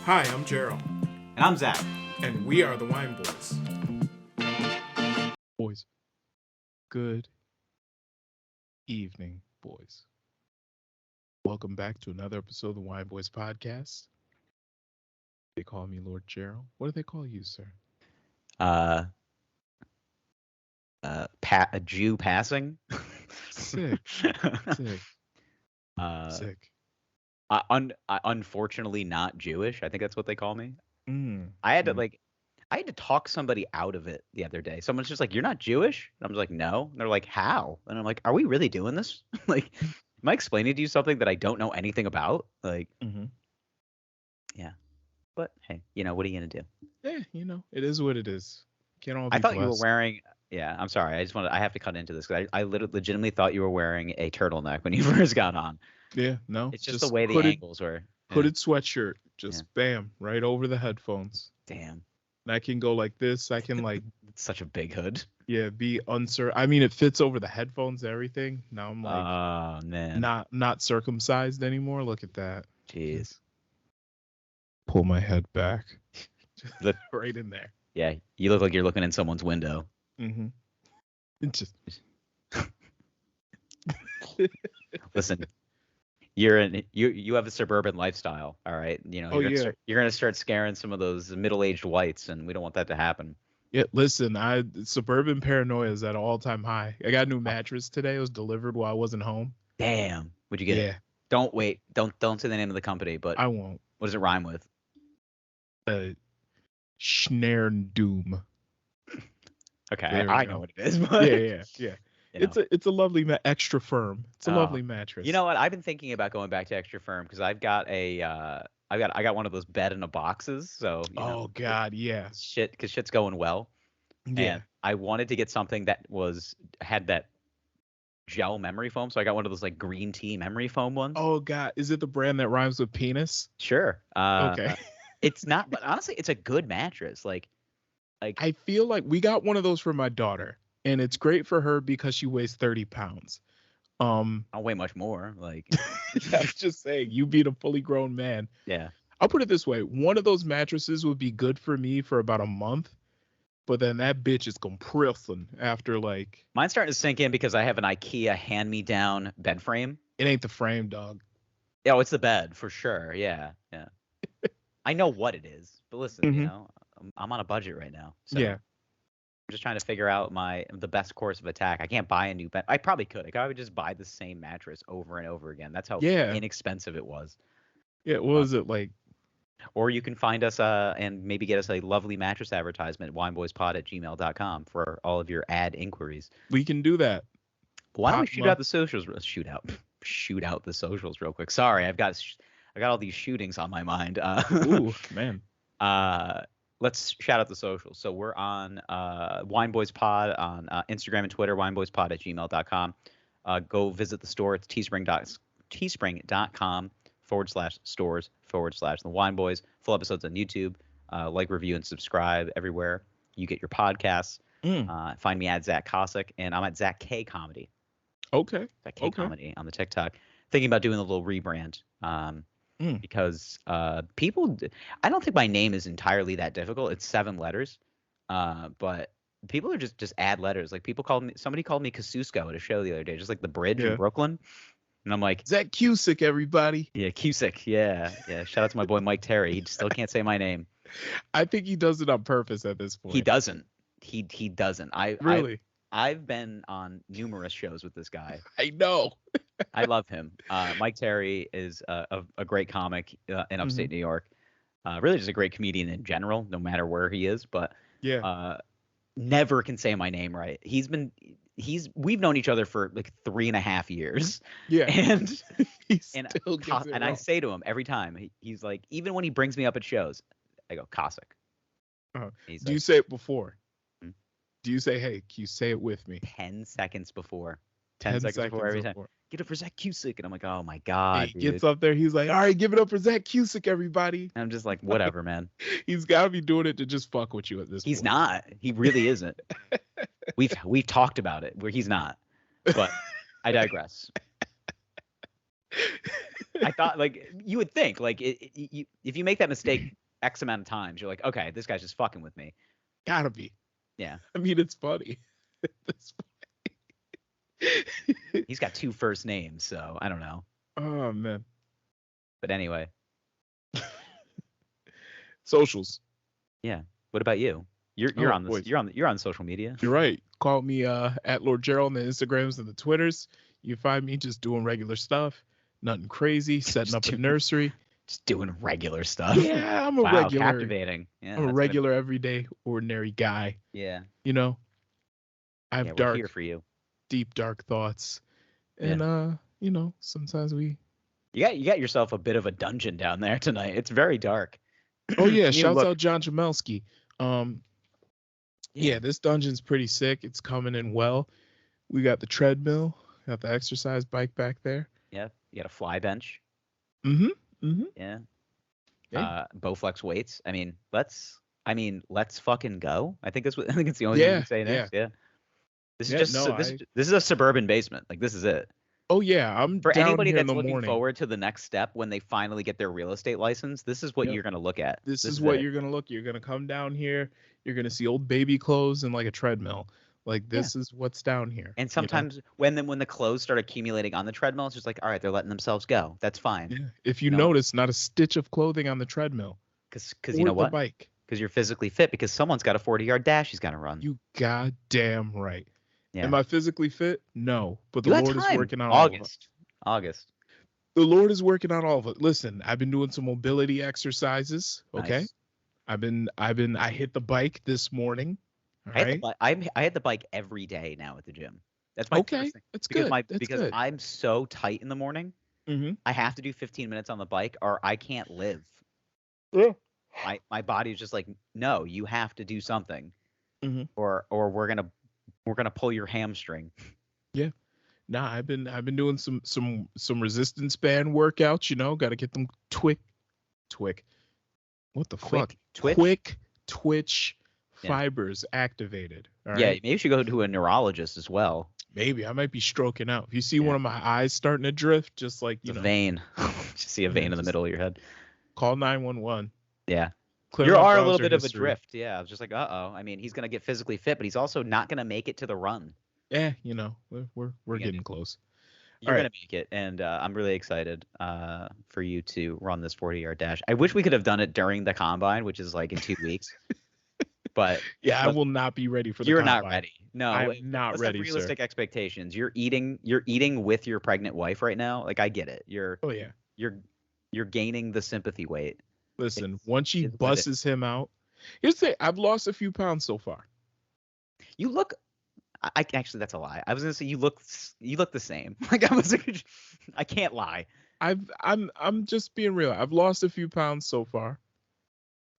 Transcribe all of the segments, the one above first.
Hi, I'm Gerald, And I'm Zach. and we are the Wine Boys. Boys, good evening, boys. Welcome back to another episode of the Wine Boys podcast. They call me Lord Gerald. What do they call you, sir? A Jew passing. Sick. Sick. Sick. Unfortunately not Jewish. I think that's what they call me. Mm. I had to talk somebody out of it the other day. Someone's just like, "You're not Jewish?" And I'm like, "No." And they're like, "How?" And I'm like, "Are we really doing this? Like, am I explaining to you something that I don't know anything about?" Like, Mm-hmm. yeah. But hey, what are you gonna do? Yeah, it is what it is. Can't all be I thought you were blessed. wearing. Yeah, I'm sorry. I have to cut into this because I legitimately thought you were wearing a turtleneck when you first got on. Yeah, no. It's just the way the angles were. Hooded sweatshirt. Just bam, right over the headphones. Damn. And I can go like this. I can It's such a big hood. yeah, be uncertain. I mean, it fits over the headphones, everything. Now I'm like, oh man, not circumcised anymore. Look at that. Jeez. Pull my head back. Look, right in there. yeah, you look like you're looking in someone's window. Mm-hmm. Just Listen, you have a suburban lifestyle, all right? You're gonna start scaring some of those middle-aged whites, and we don't want that to happen. Yeah, listen, suburban paranoia is at an all-time high. I got a new mattress today. It was delivered while I wasn't home. Damn, what'd you get? Yeah. Don't wait. Don't say the name of the company, but I won't. What does it rhyme with? Doom. Okay, There we I go. know what it is. But Yeah. It's a lovely extra firm. It's a lovely mattress. You know what? I've been thinking about going back to extra firm because I've got I got one of those bed in a boxes. So oh God, yeah. Shit's going well. Yeah. And I wanted to get something that had that gel memory foam, so I got one of those like green tea memory foam ones. Oh God, is it the brand that rhymes with penis? Sure. Okay. It's not, but honestly, it's a good mattress. Like I feel like we got one of those for my daughter, and it's great for her because she weighs 30 pounds. I'll weigh much more. Like I'm just saying, you being a fully grown man. Yeah. I'll put it this way: one of those mattresses would be good for me for about a month, but then that bitch is compressing after like. Mine's starting to sink in because I have an IKEA hand-me-down bed frame. It ain't the frame, dog. Oh, it's the bed for sure. Yeah. I know what it is, but listen, I'm on a budget right now. So yeah. I'm just trying to figure out the best course of attack. I can't buy a new bed. I probably could. I could probably just buy the same mattress over and over again. That's how inexpensive it was. Yeah, what was it like? Or you can find us and maybe get us a lovely mattress advertisement, wineboyspod@gmail.com for all of your ad inquiries. We can do that. Why don't we shoot out the socials? Shoot out the socials real quick. Sorry, I got all these shootings on my mind. Ooh, man. Let's shout out the socials. So we're on WineBoysPod on Instagram and Twitter, wineboyspod@gmail.com. Go visit the store. It's teespring.com/stores/the Wine Boys. Full episodes on YouTube. Like, review, and subscribe everywhere you get your podcasts. Find me at Zach Cossack, and I'm at Zach K Comedy. Okay. Zach K Comedy on the TikTok. Thinking about doing a little rebrand. Because people, I don't think my name is entirely that difficult. It's 7 letters, but people are just add letters. Like somebody called me Kosciuszko at a show the other day, just like the bridge in Brooklyn, and I'm like, Zach Cusick, everybody. Yeah, Cusick, yeah. Shout out to my boy Mike Terry. He still can't say my name. I think he does it on purpose at this point. He doesn't. He doesn't. I've been on numerous shows with this guy. I know. I love him. Mike Terry is a great comic in upstate New York. Really just a great comedian in general, no matter where he is. But never can say my name right. We've known each other for like 3.5 years. Yeah. And he still gets it and wrong. I say to him every time, he's like, even when he brings me up at shows, I go, Cossack. Do you say it before? Do you say, hey, can you say it with me? 10 seconds before. 10 seconds before every time. Get up for Zach Cusick. And I'm like, oh my God. He gets up there. He's like, all right, give it up for Zach Cusick, everybody. And I'm just like, whatever, man. He's got to be doing it to just fuck with you at this point. He's not. He really isn't. We've talked about it where he's not. But I digress. I thought like you would think like if you make that mistake X amount of times, you're like, okay, this guy's just fucking with me. Gotta be. Yeah. I mean, it's funny. It's funny. He's got 2 first names, so I don't know. Oh man. But anyway. Socials. Yeah. What about you? You're Oh, on this. boys. You're on social media. You're right. Call me at Lord Gerald on the Instagrams and the Twitters. You find me just doing regular stuff, nothing crazy, setting up a nursery. Just doing regular stuff. Yeah, I'm a Wow, regular. captivating. Yeah, I'm a that's regular, everyday, ordinary guy. Good. Yeah. You know, I have Yeah, we're dark, here for you. deep, dark thoughts, and you know, sometimes we. You got yourself a bit of a dungeon down there tonight. It's very dark. Oh yeah, You shouts look- out John Jamelski. Yeah, this dungeon's pretty sick. It's coming in well. We got the treadmill, got the exercise bike back there. Yeah. You got a fly bench. Mm-hmm. Mm-hmm. Yeah. Yeah. Bowflex weights. I mean, let's fucking go. I think it's the only thing we can say next. Yeah. This is Yeah, just no, this is a suburban basement. Like this is it. Oh yeah, I'm For down anybody here in that's the looking morning. forward to the next step when they finally get their real estate license, this is what Yep. you're gonna look at. This is what it. you're gonna look. You're gonna come down here. You're gonna see old baby clothes and like a treadmill. Like this is what's down here. And sometimes when the clothes start accumulating on the treadmill, it's just like, all right, they're letting themselves go. That's fine. Yeah. If you No. notice, not a stitch of clothing on the treadmill. Because Or you know the what? bike. Because you're physically fit. Because someone's got a 40-yard dash he's got to run. You goddamn right. Yeah. Am I physically fit? No, but the You got Lord is time. working on all of it. August. The Lord is working on all of it. Listen, I've been doing some mobility exercises. Okay, Nice. I hit the bike this morning. All right. I had the bike every day now at the gym. That's my Okay, first thing. that's Because good. because good. I'm so tight in the morning. Mm-hmm. I have to do 15 minutes on the bike or I can't live. Yeah. My body is just like, no, you have to do something, Mhm. or we're gonna pull your hamstring. Yeah. Nah, I've been doing some resistance band workouts. You know, got to get them twick. What the fuck? Twitch? Quick twitch Yeah. fibers activated. All Yeah, right. maybe you should go to a neurologist as well. Maybe I might be stroking out. If you see Yeah. one of my eyes starting to drift, just like It's you a know, vein. Just see a vein in the just- middle of your head. call 911. Yeah. Clear You my are a little browser bit of a history. drift. Yeah. I was just like, uh-oh. I mean, he's gonna get physically fit, but he's also not gonna make it to the run. Yeah, you know, we're gonna getting do? close. You're All gonna make it, and I'm really excited for you to run this 40-yard dash. I wish we could have done it during the combine, which is like in 2 weeks. But Yeah, I Let's- will not be ready for the you're not combine. ready. No, I'm not let's ready, have sir. realistic expectations. You're eating with your pregnant wife right now. Like I get it. Oh yeah. You're gaining the sympathy weight. Listen, It's- once she it's what it is. busses him out, here's the thing, I've lost a few pounds so far. You look. I actually that's a lie. I was gonna say you look the same. Like I can't lie. I'm just being real. I've lost a few pounds so far.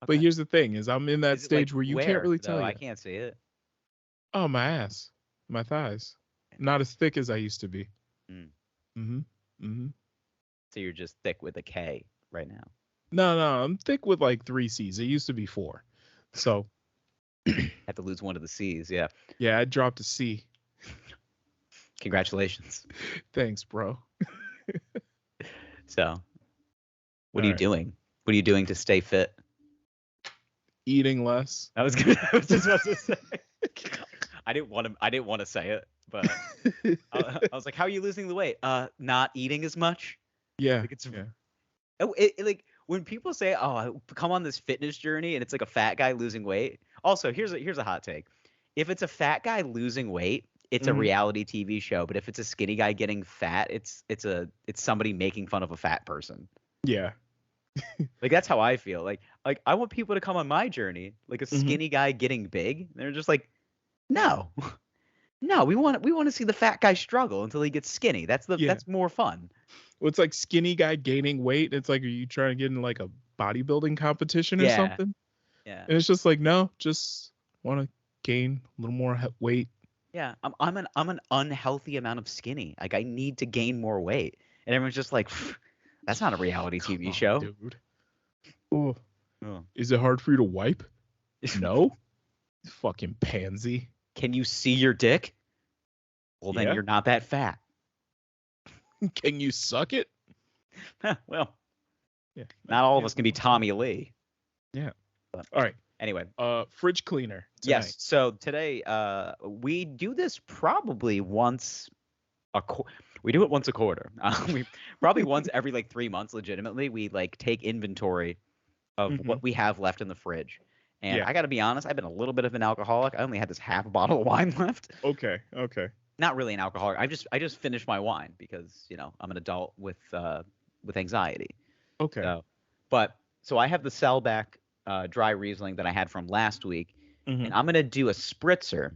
But Okay. here's the thing: is I'm in that Is it, stage like, where you can't really though? tell you. I can't see it. Oh, my ass, my thighs, not as thick as I used to be. Mm. Mm-hmm. Mm-hmm. So you're just thick with a K right now. No, I'm thick with like 3 C's. It used to be 4. So Have to lose one of the C's. Yeah. yeah, I dropped a C. Congratulations. Thanks, bro. So, what are you Alright. doing? What are you doing to stay fit? Eating less. I was just about to say. I didn't want to say it, but I was like, "How are you losing the weight? Not eating as much." Yeah. Like it's Yeah. like when people say, "Oh, I come on this fitness journey," and it's like a fat guy losing weight. Also, here's a hot take: if it's a fat guy losing weight, it's a Mhm. reality TV show. But if it's a skinny guy getting fat, it's somebody making fun of a fat person. Yeah. Like that's how I feel. Like I want people to come on my journey, like a Mhm. skinny guy getting big. They're just like, no, no, we want to see the fat guy struggle until he gets skinny. That's Yeah. that's more fun. Well, it's like skinny guy gaining weight. It's like, are you trying to get in like a bodybuilding competition or Yeah. something? Yeah, And it's just like, no, just want to gain a little more weight. yeah. I'm an unhealthy amount of skinny. Like I need to gain more weight, and everyone's just like, that's not a reality Come TV on, show. dude. Oh, Oh. is it hard for you to wipe? No. Fucking pansy. Can you see your dick? Well, then Yeah. you're not that fat. Can you suck it? Well, Yeah. not all of Yeah, us can be Tommy Lee. Yeah. But All right. anyway, Fridge cleaner tonight. yes. So today, we do this probably once we do it once a quarter. We probably once every like 3 months. Legitimately, we like take inventory of what we have left in the fridge. And Yeah. I got to be honest, I've been a little bit of an alcoholic. I only had this half bottle of wine left. Okay. Not really an alcoholic. I just finished my wine because I'm an adult with anxiety. Okay. So I have the Sellback dry Riesling that I had from last week, Mhm. and I'm gonna do a spritzer.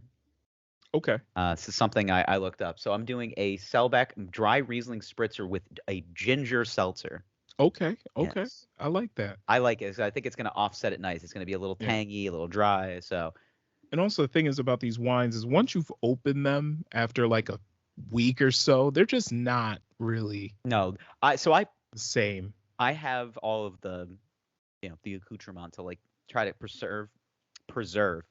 Okay. This is something I looked up. So I'm doing a Sellback dry Riesling spritzer with a ginger seltzer. Okay. Yes. I like that. I like it. So I think it's gonna offset it nice. It's gonna be a little Yeah. tangy, a little dry. So And also the thing is about these wines is once you've opened them after like a week or so, they're just not really no, the same. I have all of the the accoutrement to like try to preserve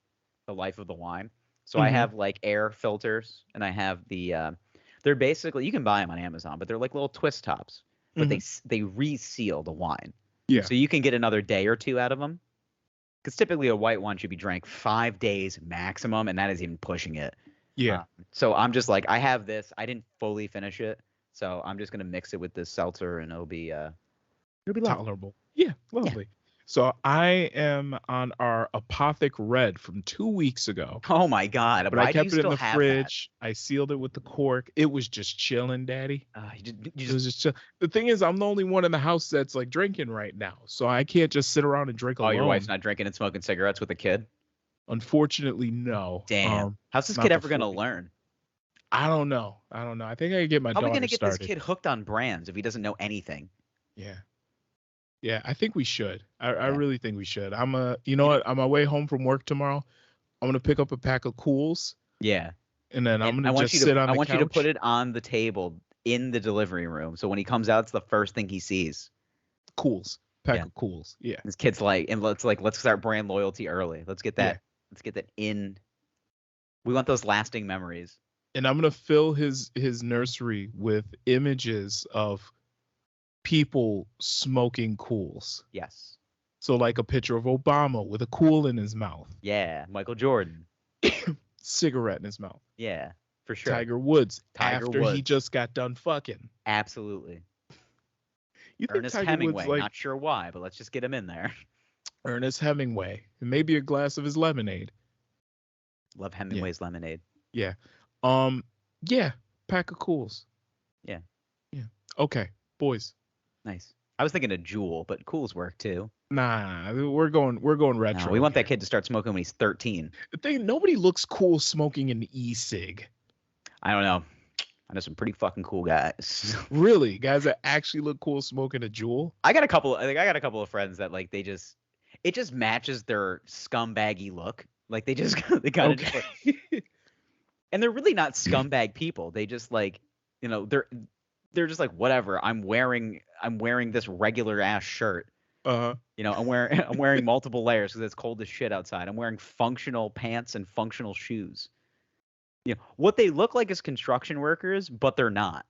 the life of the wine. So I have like air filters, and I have the they're basically, you can buy them on Amazon, but they're like little twist tops, but they reseal the wine. Yeah. So you can get another day or two out of them. Because typically a white wine should be drank 5 days maximum, and that is even pushing it. Yeah. So I'm just like, I have this. I didn't fully finish it, so I'm just gonna mix it with this seltzer, and it'll be lovely. Tolerable. Yeah, lovely. So I am on our Apothic Red from 2 weeks ago. Oh my God! But Why I do you kept it in still the have fridge. I sealed it with the cork. It was just chilling, Daddy. You It was just chill. The thing is, I'm the only one in the house that's like drinking right now, so I can't just sit around and drink alone. your wife's not drinking and smoking cigarettes with a kid? Unfortunately, no. Damn. How's this kid ever gonna learn? I don't know. I think I could get my How are daughter we gonna get started. this kid hooked on brands if he doesn't know anything? Yeah, I think we should. I really think we should. You know what? On my way home from work tomorrow, I'm gonna pick up a pack of Cools. Yeah. And then I'm gonna just sit on the couch. I want you to put it on the table in the delivery room, so when he comes out, it's the first thing he sees. Cools. Pack of Cools. Yeah. This kid's like, and let's start brand loyalty early. Let's get that. Let's get that in. We want those lasting memories. And I'm gonna fill his nursery with images of people smoking Cools. Yes. So like a picture of Obama with a Cool in his mouth. Yeah, Michael Jordan. Cigarette in his mouth. Yeah, for sure. Tiger Woods after he just got done fucking. Absolutely. You think Ernest Tiger Hemingway, Woods, not sure why, but let's just get him in there. Ernest Hemingway. And maybe a glass of his lemonade. Love Hemingway's lemonade. Yeah. Yeah, pack of Cools. Yeah. Okay, boys. Nice. I was thinking of Juul, but Cools work too. Nah, we're going retro. No, we want that kid to start smoking when he's 13. The thing, nobody looks cool smoking an e-cig. I don't know. I know some pretty fucking cool guys. Really, guys that actually look cool smoking a Juul. I got a couple of friends that like it just matches their scumbaggy look. Like they kind of just like, and they're really not scumbag people. They just like, they're just like, whatever. I'm wearing this regular ass shirt. I'm wearing multiple layers because it's cold as shit outside. I'm wearing functional pants and functional shoes. What they look like is construction workers, but they're not.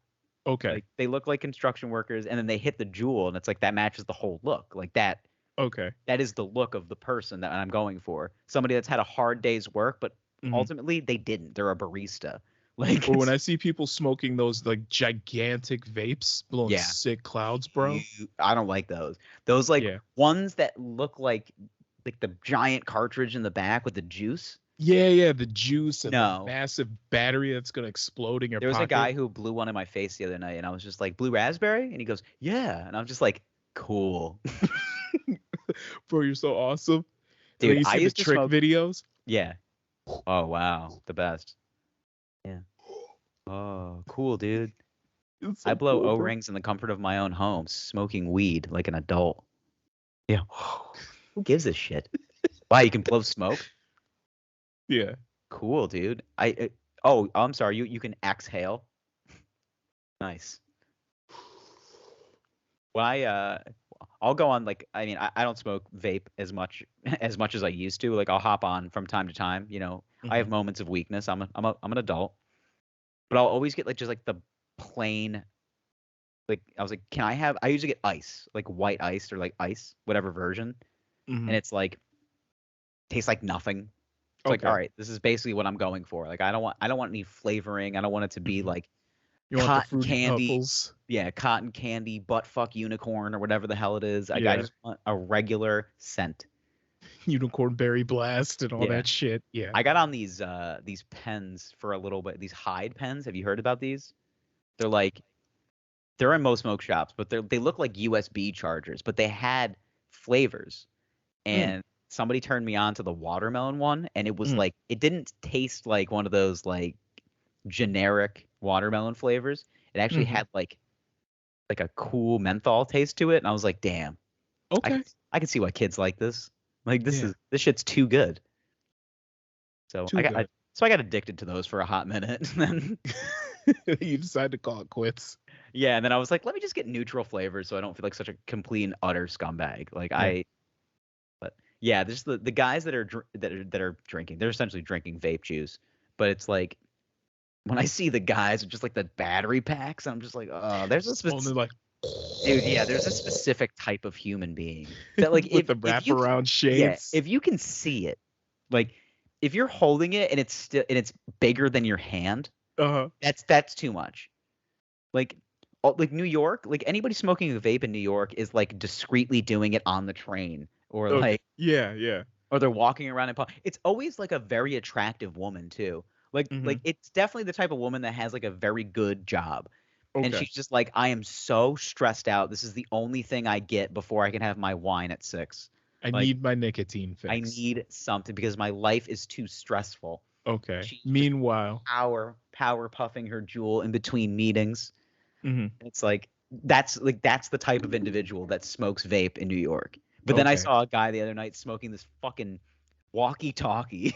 Okay. Like, they look like construction workers, and then they hit the Juul, and it's like that matches the whole look. Like that. Okay. That is the look of the person that I'm going for. Somebody that's had a hard day's work, but ultimately they didn't. They're a barista. Like, or when I see people smoking those like gigantic vapes, blowing sick clouds, bro. I don't like those. Those ones that look like the giant cartridge in the back with the juice. Yeah, the juice and the massive battery that's gonna explode in your pocket. There was a guy who blew one in my face the other night, and I was just like, blue raspberry? And he goes, yeah. And I'm just like, cool. Bro, you're so awesome. Dude, you see I used the to trick smoke videos? Yeah. Oh, wow. The best. Yeah. Oh, cool, dude. So I blow cool, O-rings in the comfort of my own home, smoking weed like an adult. Yeah. Who gives a shit? Wow, you can blow smoke? Yeah. Cool, dude. I'm sorry. You can exhale. Nice. Well, I'll go on I don't smoke vape as much as I used to. Like I'll hop on from time to time. I have moments of weakness. I'm an adult, but I'll always get just the plain like I was like, can I have? I usually get ice, like white iced or like ice, whatever version, Mhm. and it's like tastes like nothing. It's like, all right, this is basically what I'm going for. Like I don't want any flavoring. I don't want it to be like You want the cotton fruity candy. puffles? Yeah, cotton candy, butt fuck unicorn or whatever the hell it is. Like I Yeah. just want a regular scent. Unicorn berry blast and all Yeah. that shit. Yeah. I got on these pens for a little bit. These Hyde pens. Have you heard about these? They're like they're in most smoke shops, but they look like USB chargers, but they had flavors. And somebody turned me on to the watermelon one, and it was like it didn't taste like one of those like generic watermelon flavors. It actually had like a cool menthol taste to it, and I was like, damn. Okay. I can see why kids like this. Like Yeah. this shit's too good. So Too I good. got addicted to those for a hot minute, and then You decided to call it quits. yeah, and then I was like, let me just get neutral flavors so I don't feel like such a complete and utter scumbag. Like but yeah, there's the guys that are drinking. They're essentially drinking vape juice, but it's like when I see the guys with just like the battery packs, I'm just like, oh, there's a Only like dude, yeah, there's a specific type of human being that like with the wraparound shades. if you can see it, like if you're holding it and it's bigger than your hand, Uh-huh. that's too much. Like New York, like anybody smoking a vape in New York is like discreetly doing it on the train or Okay. like Yeah. or they're walking around in it's always like a very attractive woman too. Like it's definitely the type of woman that has like a very good job. And Okay. she's just like, I am so stressed out. This is the only thing I get before I can have my wine at 6. I Like, need my nicotine fix. I need something because my life is too stressful. Okay. She's just Meanwhile, power puffing her jewel in between meetings. Mhm. It's like that's the type of individual that smokes vape in New York. But then I Okay. saw a guy the other night smoking this fucking walkie-talkie.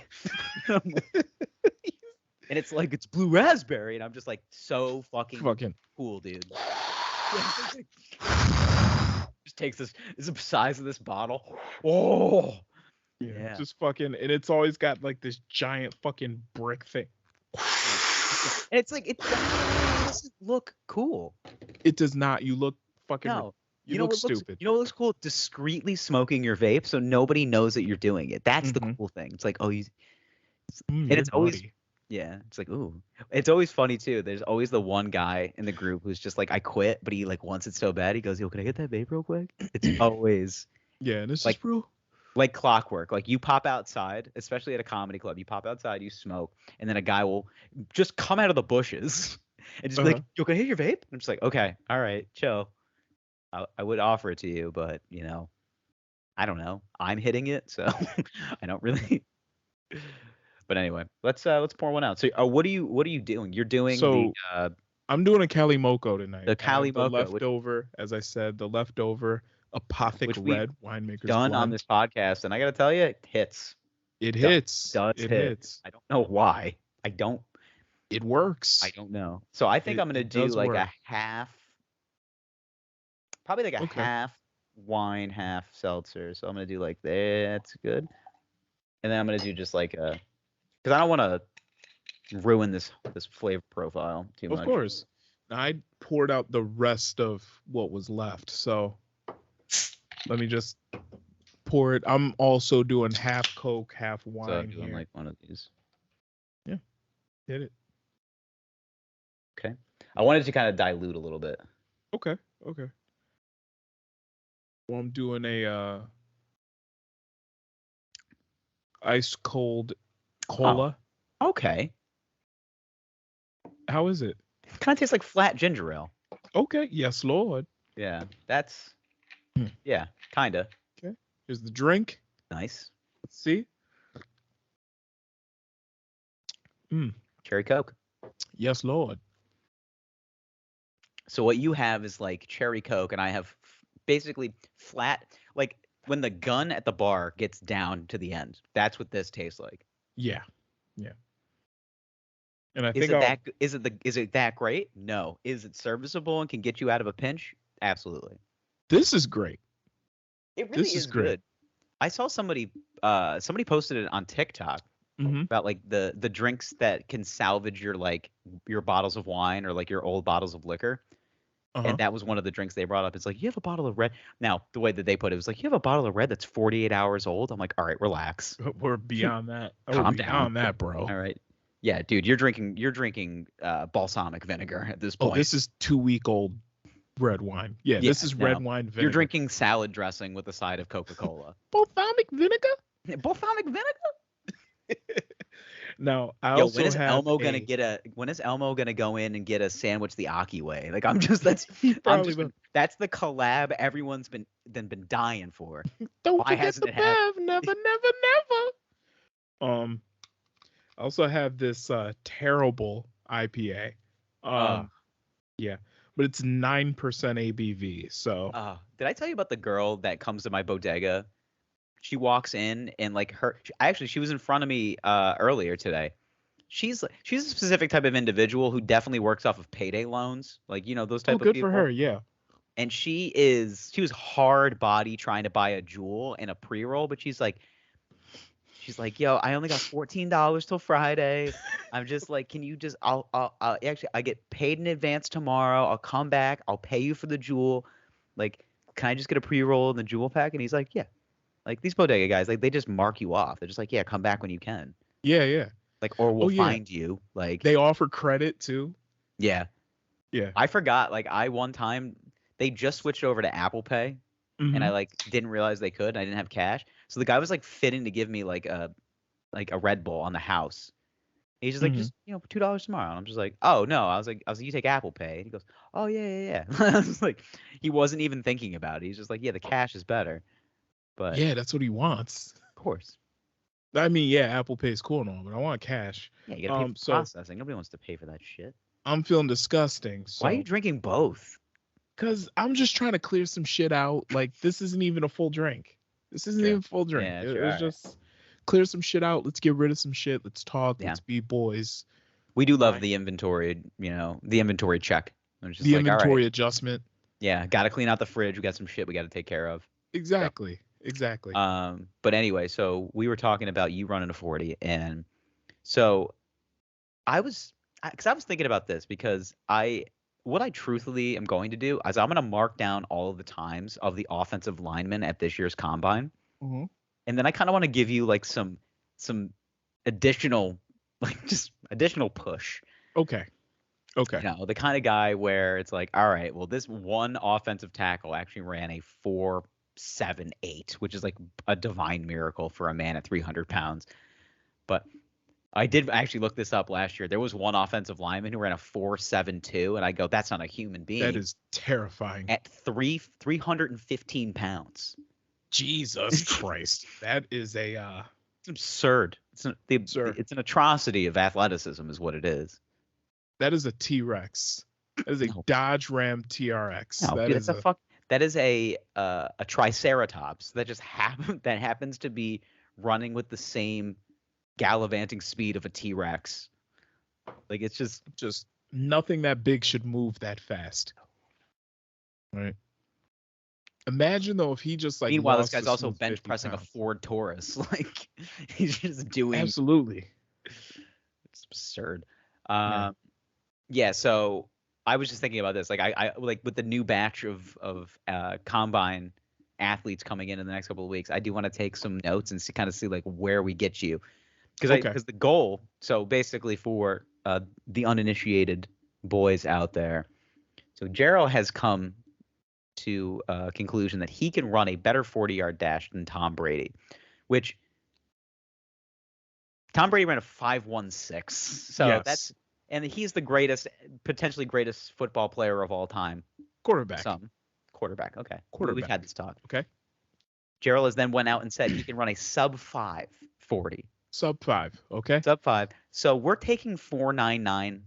And it's like it's blue raspberry, and I'm just like so fucking cool, dude. Just takes this is the size of this bottle. Oh yeah. Just fucking, and it's always got like this giant fucking brick thing. And it's like it doesn't look cool. It does not. You look fucking. No. You look what stupid. You know what looks cool? Discreetly smoking your vape so nobody knows that you're doing it. That's the Mhm. cool thing. It's like, oh, and You're it's always naughty. yeah. It's like, ooh. It's always funny too. There's always the one guy in the group who's just like, I quit, but he like wants it so bad. He goes, yo, can I get that vape real quick? It's always Yeah, and this like- is real. like clockwork. Like you pop outside, especially at a comedy club, you pop outside, you smoke, and then a guy will just come out of the bushes and just be like, yo, can I hit your vape? And I'm just like, okay, all right, chill. I would offer it to you, but you know, I don't know. I'm hitting it, so I don't really. But anyway, let's pour one out. So, what are you doing? You're doing So, the I'm doing a Cali Moco tonight. The I have Cali the Moco, which- leftover, as I said, the leftover Apothic Which we Red winemaker's done blend. on this podcast, and I gotta tell you, it hits. It hits. Does it hit. hits. I don't know why. It works. I don't know. So I think I'm gonna do does like work. a half, probably like a Okay. half wine, half seltzer. So I'm gonna do like that's good, and then I'm gonna do just like a, because I don't want to ruin this flavor profile too much. Of course. I poured out the rest of what was left, so let me just pour it. I'm also doing half Coke, half wine So I'm doing here. like one of these. Hit it. Okay. I wanted to kind of dilute a little bit. Okay. Well, I'm doing a ice cold cola. Okay. How is it? Kind of tastes like flat ginger ale. Okay. Yes, Lord. Yeah. That's. Hmm. Yeah. Kinda. Here's the drink. Nice. Let's see. Cherry Coke. Yes, Lord. So what you have is like cherry Coke, and I have basically flat, like when the gun at the bar gets down to the end. That's what this tastes like. Yeah. And I Is think is it that great? No. Is it serviceable and can get you out of a pinch? Absolutely. this is great. It really This is is great. good. I saw somebody posted it on TikTok Mm-hmm. about like the drinks that can salvage your bottles of wine or like your old bottles of liquor. And that was one of the drinks they brought up. It's like, you have a bottle of red. Now, the way that they put it was like, you have a bottle of red that's 48 hours old. I'm like, all right, relax. We're beyond that. Calm down. down. That, bro. All right. Yeah, dude, you're drinking balsamic vinegar at this point. Oh, this is 2-week-old red wine. Yeah, this is red wine vinegar. You're drinking salad dressing with a side of Coca-Cola. Balsamic vinegar? Balsamic vinegar? Now, when is Elmo gonna go in and get a sandwich the Aki way? Like that's the collab everyone's been dying for. Don't Why forget the Bev, never. I also have this terrible IPA. Yeah, but it's 9% ABV. So, did I tell you about the girl that comes to my bodega? She walks in and like she was in front of me earlier today. She's a specific type of individual who definitely works off of payday loans, like those type of people. Good for her, yeah. And she was hard body trying to buy a Jewel and a pre-roll, but she's like, yo, I only got $14 till Friday. I'm just like, can you just I get paid in advance tomorrow. I'll come back. I'll pay you for the Jewel. Like, can I just get a pre-roll in the Jewel pack? And he's like, yeah. Like these bodega guys, like they just mark you off. They're just like, yeah, come back when you can. Yeah. Like, or we'll find you. Like they offer credit too. Yeah. Yeah. I forgot. Like one time they just switched over to Apple Pay, and I like didn't realize they could. And I didn't have cash, so the guy was like fitting to give me like a Red Bull on the house. He's just like, just $2 tomorrow. And I'm just like, oh no. I was like, you take Apple Pay. And he goes, oh yeah. I was like, he wasn't even thinking about it. He's just like, yeah, the cash is better. But yeah, that's what he wants. Of course. I mean, yeah, Apple Pay is cool and all, but I want cash. Yeah, you gotta pay for processing. Nobody wants to pay for that shit. I'm feeling disgusting. So. Why are you drinking both? Because I'm just trying to clear some shit out. Like, this isn't even a full drink. This isn't even a full drink. Yeah, it's just clear some shit out. Let's get rid of some shit. Let's talk. Yeah. Let's be boys. We do love the inventory, the inventory check. Just the inventory adjustment. Yeah, got to clean out the fridge. We got some shit we got to take care of. Exactly. But anyway, so we were talking about you running a 40, and so I was thinking about this because what I truthfully am going to do is I'm going to mark down all of the times of the offensive linemen at this year's combine, and then I kind of want to give you like some additional additional push. Okay. The kind of guy where it's like, all right, well, this one offensive tackle actually ran a 4.78, which is like a divine miracle for a man at 300 pounds. But I did actually look this up last year. There was one offensive lineman who ran a 4.72, and I go, that's not a human being. That is terrifying. At 315 pounds. Jesus Christ. That is it's absurd. It's an atrocity of athleticism is what it is. That is a T-Rex. That is a Dodge Ram TRX. No, that is a Triceratops that just happens to be running with the same gallivanting speed of a T-Rex. Like it's just nothing that big should move that fast. Right. Imagine though if he just like. Meanwhile, this guy's also bench pressing a Ford Taurus. Like he's just doing. Absolutely. It's absurd. Yeah. So I was just thinking about this. Like I like with the new batch of combine athletes coming in the next couple of weeks. I do want to take some notes and see like where we get you, because the goal. So basically for the uninitiated boys out there, so Gerald has come to a conclusion that he can run a better 40-yard dash than Tom Brady, which Tom Brady ran a 5.16. So yes. And he's the potentially greatest football player of all time. Quarterback. Quarterback. Okay. Quarterback. We've had this talk. Okay. Gerald has then went out and said he can run a sub-5 40. Sub-5. Okay. Sub-5. So we're taking 4.99,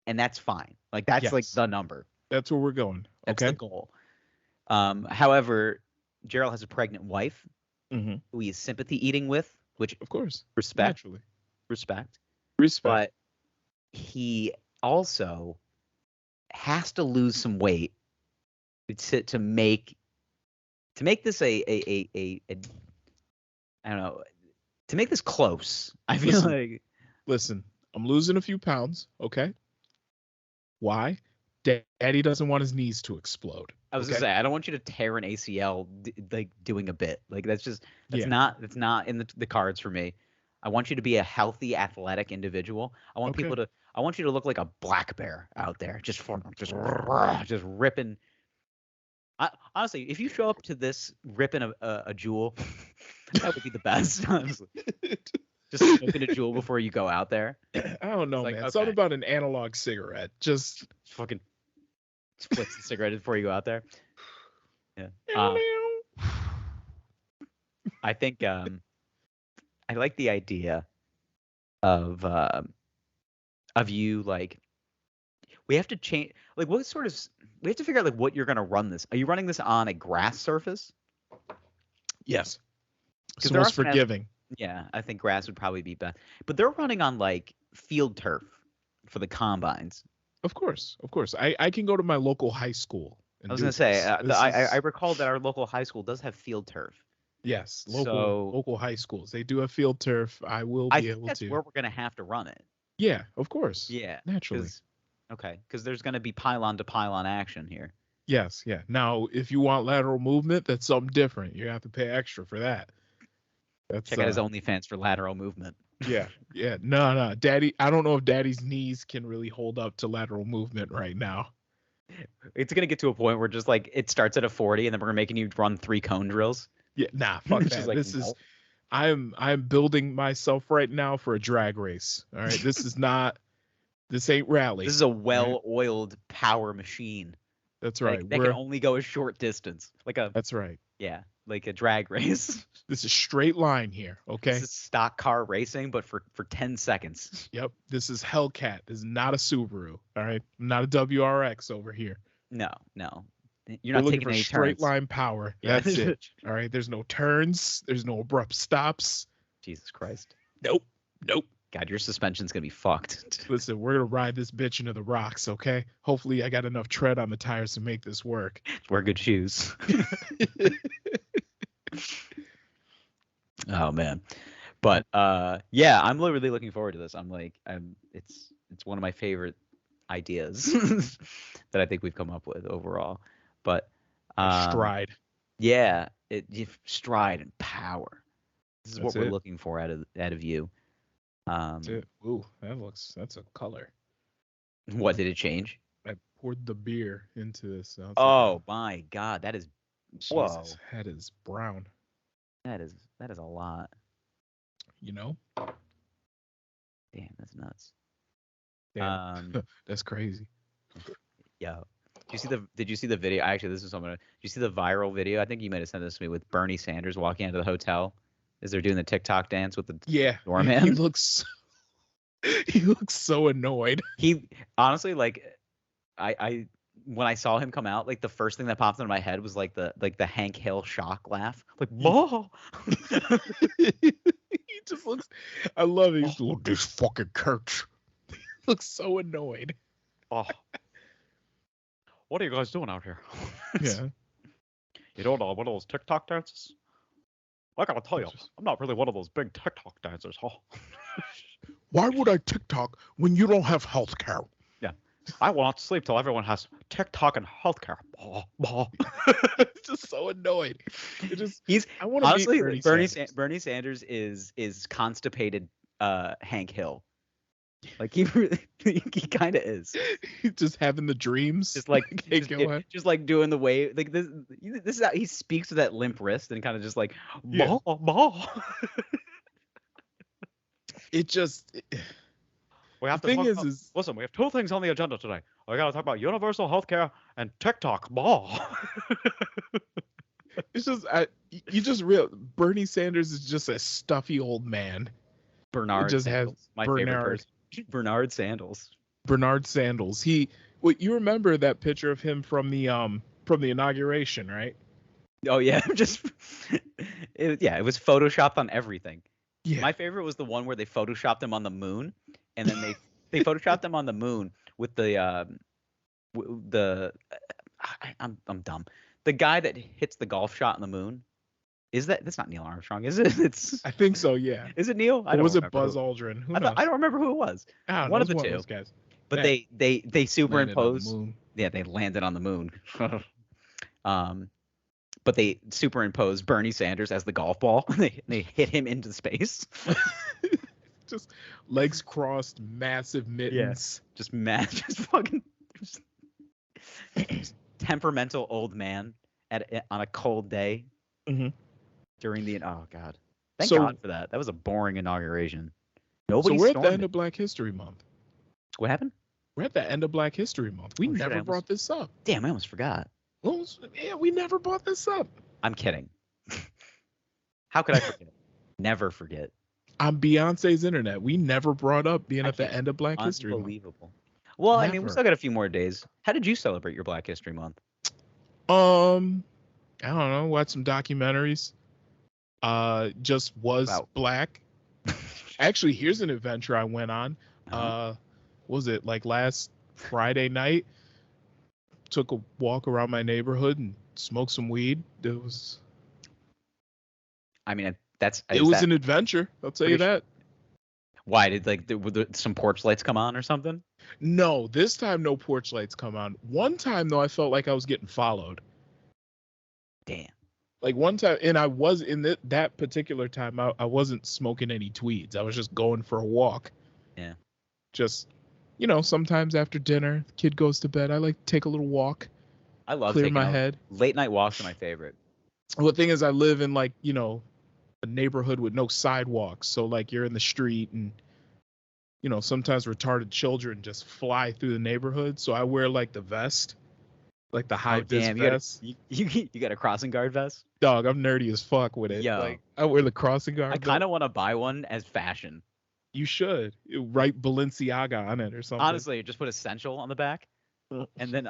and that's fine. Like that's like the number. That's where we're going. That's the goal. However, Gerald has a pregnant wife who he is sympathy eating with, which of course respect. But he also has to lose some weight to make this I don't know, to make this close. I feel listen, I'm losing a few pounds. Okay. Why? Daddy doesn't want his knees to explode. I was okay? gonna say I don't want you to tear an ACL like doing a bit. Like that's Yeah. not in the cards for me. I want you to be a healthy, athletic individual. I want Okay. I want you to look like a black bear out there, just ripping. Honestly, if you show up to this ripping a jewel, that would be the best. Honestly, just smoking a jewel before you go out there. I don't know, like, man. okay. Something about an analog cigarette. Just Fucking splits the cigarette before you go out there. Yeah. I think I like the idea of you like we have to change like what sort of we have to figure out like what you're gonna run this. Are you running this on a grass surface? yes. It's there are most some forgiving. Yeah, I think grass would probably be best. But they're running on like field turf for the combines. Of course. I can go to my local high school. And I was do gonna say this. I recall that our local high school does have field turf. Yes, local high schools. They do have field turf. I will be able that's to. where we're gonna have to run it. Yeah, of course. Yeah, naturally. Because there's gonna be pylon to pylon action here. Yes, yeah. Now, if you want lateral movement, that's something different. You have to pay extra for that. Check out his OnlyFans for lateral movement. Yeah. No, Daddy. I don't know if Daddy's knees can really hold up to lateral movement right now. It's gonna get to a point where just like it starts at a 40, and then we're making you run 3 cone drills. Yeah, nah, fuck that. Like, this is I'm building myself right now for a drag race. All right. This ain't rally. This is a well-oiled power machine. That's right. That can only go a short distance. That's right. Yeah, like a drag race. This is straight line here, okay? This is stock car racing, but for 10 seconds. Yep. This is Hellcat. This is not a Subaru. All right. I'm not a WRX over here. No. You're not taking for any straight turns. line power. Yeah. That's it. All right. There's no turns. There's no abrupt stops. Jesus Christ. Nope. God, your suspension's gonna be fucked. Listen, we're gonna ride this bitch into the rocks, okay? Hopefully I got enough tread on the tires to make this work. Wear good shoes. Oh man. But yeah, I'm really looking forward to this. It's one of my favorite ideas that I think we've come up with overall. But Stride. Yeah, stride and power. This is That's what we're it. looking for out of you. That's it. Ooh, that's a color. What did it change? I poured the beer into this. Oh my God, that is whoa. Jesus, that is brown. That is a lot. You know? Damn, that's nuts. Damn. That's crazy. Yeah. Did you see the video? Actually, this is something. Did you see the viral video? I think you might have sent this to me with Bernie Sanders walking into the hotel as they're doing the TikTok dance with the doorman. He looks so annoyed. He honestly, like, I when I saw him come out, like the first thing that popped into my head was like the Hank Hill shock laugh, like whoa. He just looks. I love it. He's look this fucking Kurtz. He looks so annoyed. Oh. What are you guys doing out here? Yeah. You don't know one of those TikTok dances? I gotta tell you, I'm not really one of those big TikTok dancers, huh? Why would I TikTok when you don't have health care? Yeah. I will not sleep till everyone has TikTok and healthcare. It's just so annoyed. I want to honestly meet Bernie Sanders. Bernie Sanders is constipated Hank Hill. Like he kind of is. He's just having the dreams. Just like just like doing the way like this is how he speaks with that limp wrist and kind of just like ball. It just we have the to thing is listen, we have 2 things on the agenda today. We got to talk about universal healthcare and TikTok ball. It's just Bernie Sanders is just a stuffy old man. Bernard just Sandals, has my favorite Bernard. person. Bernard Sandals. Bernard Sandals. You remember that picture of him from the inauguration, right? Oh yeah, it was photoshopped on everything. Yeah. My favorite was the one where they photoshopped him on the moon, and then they photoshopped him on the moon with I'm dumb. The guy that hits the golf shot on the moon. That's not Neil Armstrong, is it? I think so, yeah. Is it Neil? Or was it Buzz Aldrin? I don't remember who it was. One of the two guys. But That they landed on the superimpose. moon. Yeah, they landed on the moon. But they superimpose Bernie Sanders as the golf ball. They hit him into space. Just legs crossed, massive mittens. Just mad, just fucking just temperamental old man on a cold day during the oh god. Thank God for that. That was a boring inauguration. Nobody. So we're at the end of Black History Month. What happened? We're at the end of Black History Month. We never brought this up. Damn, I almost forgot. Well, yeah, we never brought this up. I'm kidding. How could I forget? Never forget. On Beyonce's internet, we never brought up being at the end of Black History Month. Unbelievable. Well, Never. I mean, we still got a few more days. How did you celebrate your Black History Month? I don't know. Watch some documentaries. Just was black. Actually, here's an adventure I went on. Was it like last Friday night? Took a walk around my neighborhood and smoked some weed. It was. I mean, it was an adventure. I'll tell you that. Why did some porch lights come on or something? No, this time no porch lights come on. One time though, I felt like I was getting followed. Damn. Like one time, and I was in that particular time. I wasn't smoking any tweeds. I was just going for a walk. Yeah. Just, sometimes after dinner, the kid goes to bed. I like to take a little walk. I love clear my head. Late night walks are my favorite. Well, the thing is, I live in a neighborhood with no sidewalks. So like you're in the street and, sometimes retarded children just fly through the neighborhood. So I wear like the vest, like the high vis vest. You got a crossing guard vest? Dog, I'm nerdy as fuck with it. Yo. Like I wear the crossing guard. I kind of want to buy one as fashion. You should write Balenciaga on it or something. Honestly, just put essential on the back, and then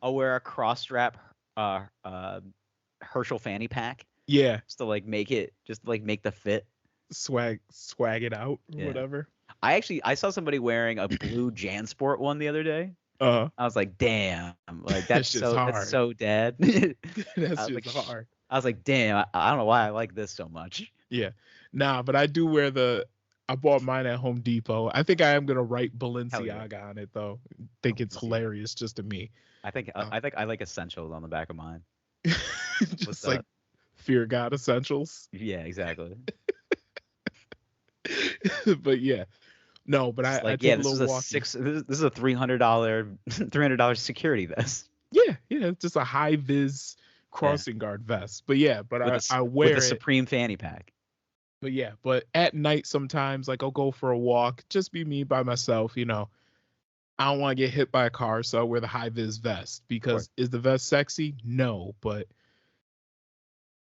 I'll wear a cross strap Herschel fanny pack. Yeah. Just to make the fit. Swag it out or whatever. I saw somebody wearing a blue JanSport one the other day. I was like, damn, like that's so dad. That's just hard. I was like, damn, I don't know why I like this so much. Yeah. Nah, but I do wear I bought mine at Home Depot. I think I am gonna write Balenciaga on it though. I think it's hilarious just to me. I think I like essentials on the back of mine. Just like Fear God Essentials. Yeah, exactly. But yeah. No, but I took a little walk. This is a $300 security vest. Yeah, it's just a high vis crossing guard vest. But yeah, but I wear with a Supreme fanny pack. But yeah, but at night sometimes like I'll go for a walk, just be me by myself, I don't want to get hit by a car, so I wear the high vis vest because is the vest sexy? No, but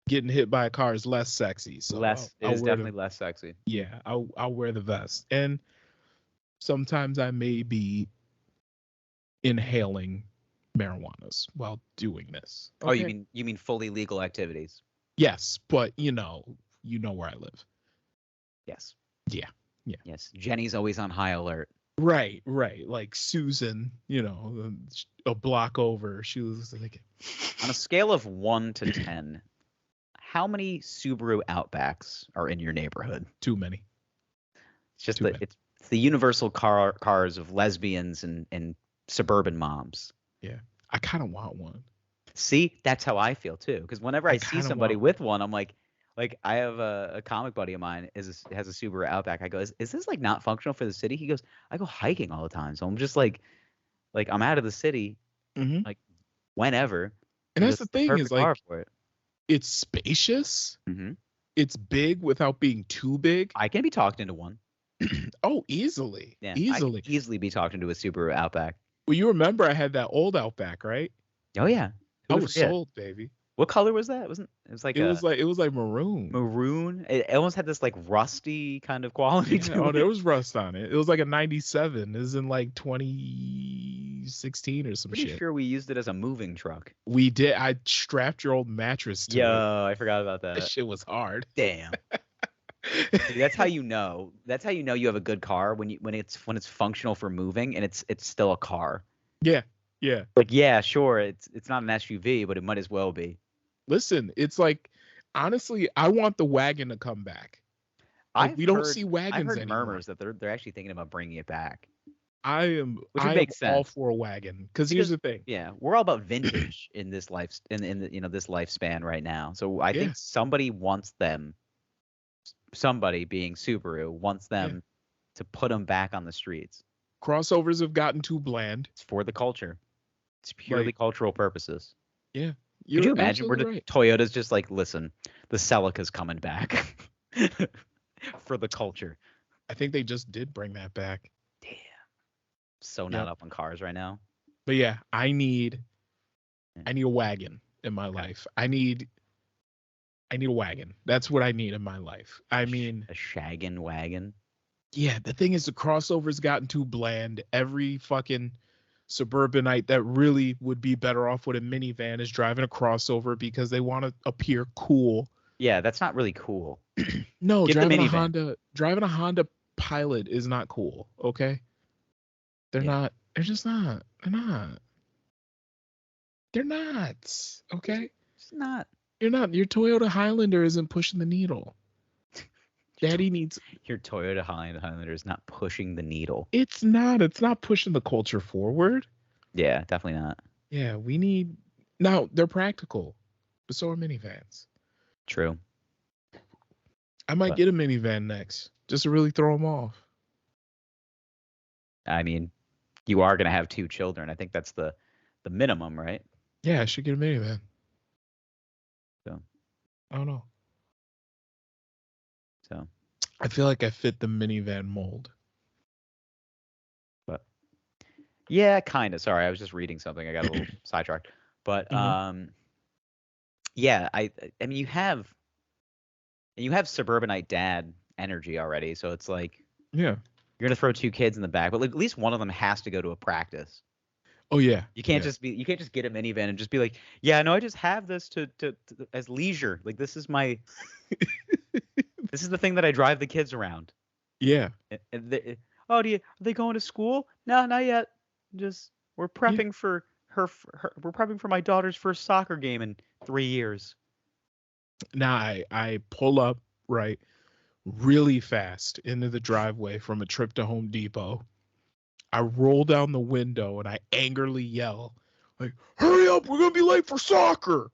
getting hit by a car is less sexy. So it is definitely less sexy. Yeah, I'll wear the vest. And sometimes I may be inhaling marijuanas while doing this. Okay? Oh, you mean fully legal activities? Yes, but you know where I live. Yes. Yeah. Yes. Jenny's always on high alert. Right. Like Susan, a block over, she was like. On a scale of 1 to 10, how many Subaru Outbacks are in your neighborhood? Too many. It's just it's the universal cars of lesbians and suburban moms. Yeah, I kind of want one. See, that's how I feel too. Because whenever I see somebody with one, I'm like I have a comic buddy of mine has a Subaru Outback. I go, is this like not functional for the city? He goes, I go hiking all the time, so I'm just like I'm out of the city, like whenever. And that's the thing is like for it. It's spacious. It's big without being too big. I can be talked into one. Oh, easily. Yeah, easily. I can easily be talked into a Subaru Outback. Well, you remember I had that old Outback, right? Oh yeah. I was sold, baby. What color was that? It was like maroon. Maroon. It almost had this like rusty kind of quality to it. Oh, there was rust on it. It was like a 97. It was in like 2016 or some shit. Pretty sure we used it as a moving truck. We did. I strapped your old mattress to it. Yo, I forgot about that. That shit was hard. Damn. See, that's how you know. That's how you know you have a good car when it's functional for moving and it's still a car. Yeah. Like yeah, sure, it's not an SUV, but it might as well be. Listen, it's like honestly, I want the wagon to come back. Like, we don't see I've wagons heard anymore. murmurs that they're actually thinking about bringing it back, which would make all sense. for a wagon. Because here's the thing. Yeah, we're all about vintage in this life in the this lifespan right now. So I think somebody wants them. Somebody being Subaru wants them to put them back on the streets. Crossovers have gotten too bland. It's for the culture. It's purely cultural purposes. Yeah. Could you imagine where right. Toyota's just like, listen, the Celica's coming back for the culture. I think they just did bring that back. Damn. So not up on cars right now. But yeah, I need a wagon in my life. I need a wagon. That's what I need in my life. I mean, a shaggin' wagon. Yeah, the thing is, the crossover's gotten too bland. Every fucking suburbanite that really would be better off with a minivan is driving a crossover because they want to appear cool. Yeah, that's not really cool. No, driving a Honda Pilot is not cool. Okay, they're not. They're just not. They're not. They're not. Okay, it's not. You're not. Your Toyota Highlander isn't pushing the needle. Daddy needs. Your Toyota Highlander is not pushing the needle. It's not. It's not pushing the culture forward. Yeah, definitely not. Yeah, we need. Now, they're practical, but so are minivans. True. I might get a minivan next, just to really throw them off. I mean, you are going to have 2 children. I think that's the minimum, right? Yeah, I should get a minivan. So. I don't know. So. I feel like I fit the minivan mold. But. Yeah, kind of. Sorry, I was just reading something. I got a little sidetracked. But yeah, I mean, you have suburbanite dad energy already, so it's like, yeah, you're gonna throw 2 kids in the back, but like, at least one of them has to go to a practice. Oh yeah. You can't just get a minivan and just be like, yeah, no, I just have this to as leisure. Like, this is my this is the thing that I drive the kids around. Yeah. Are they going to school? No, not yet. Just we're prepping for her. We're prepping for my daughter's first soccer game in 3 years. Now I pull up really fast into the driveway from a trip to Home Depot. I roll down the window and I angrily yell, like, hurry up, we're gonna be late for soccer.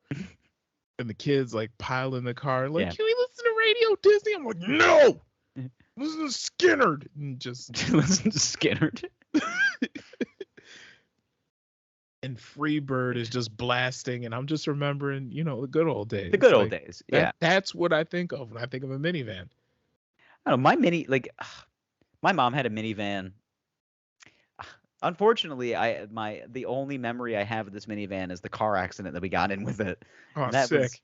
And the kids like pile in the car, like, can we listen to Radio Disney? I'm like, no, listen to Skinnerd. And just listen to Skinnerd. And Freebird is just blasting, and I'm just remembering, the good old days. The good old days, yeah. That's what I think of when I think of a minivan. I don't know, my mom had a minivan. Unfortunately, the only memory I have of this minivan is the car accident that we got in with it. Oh, sick.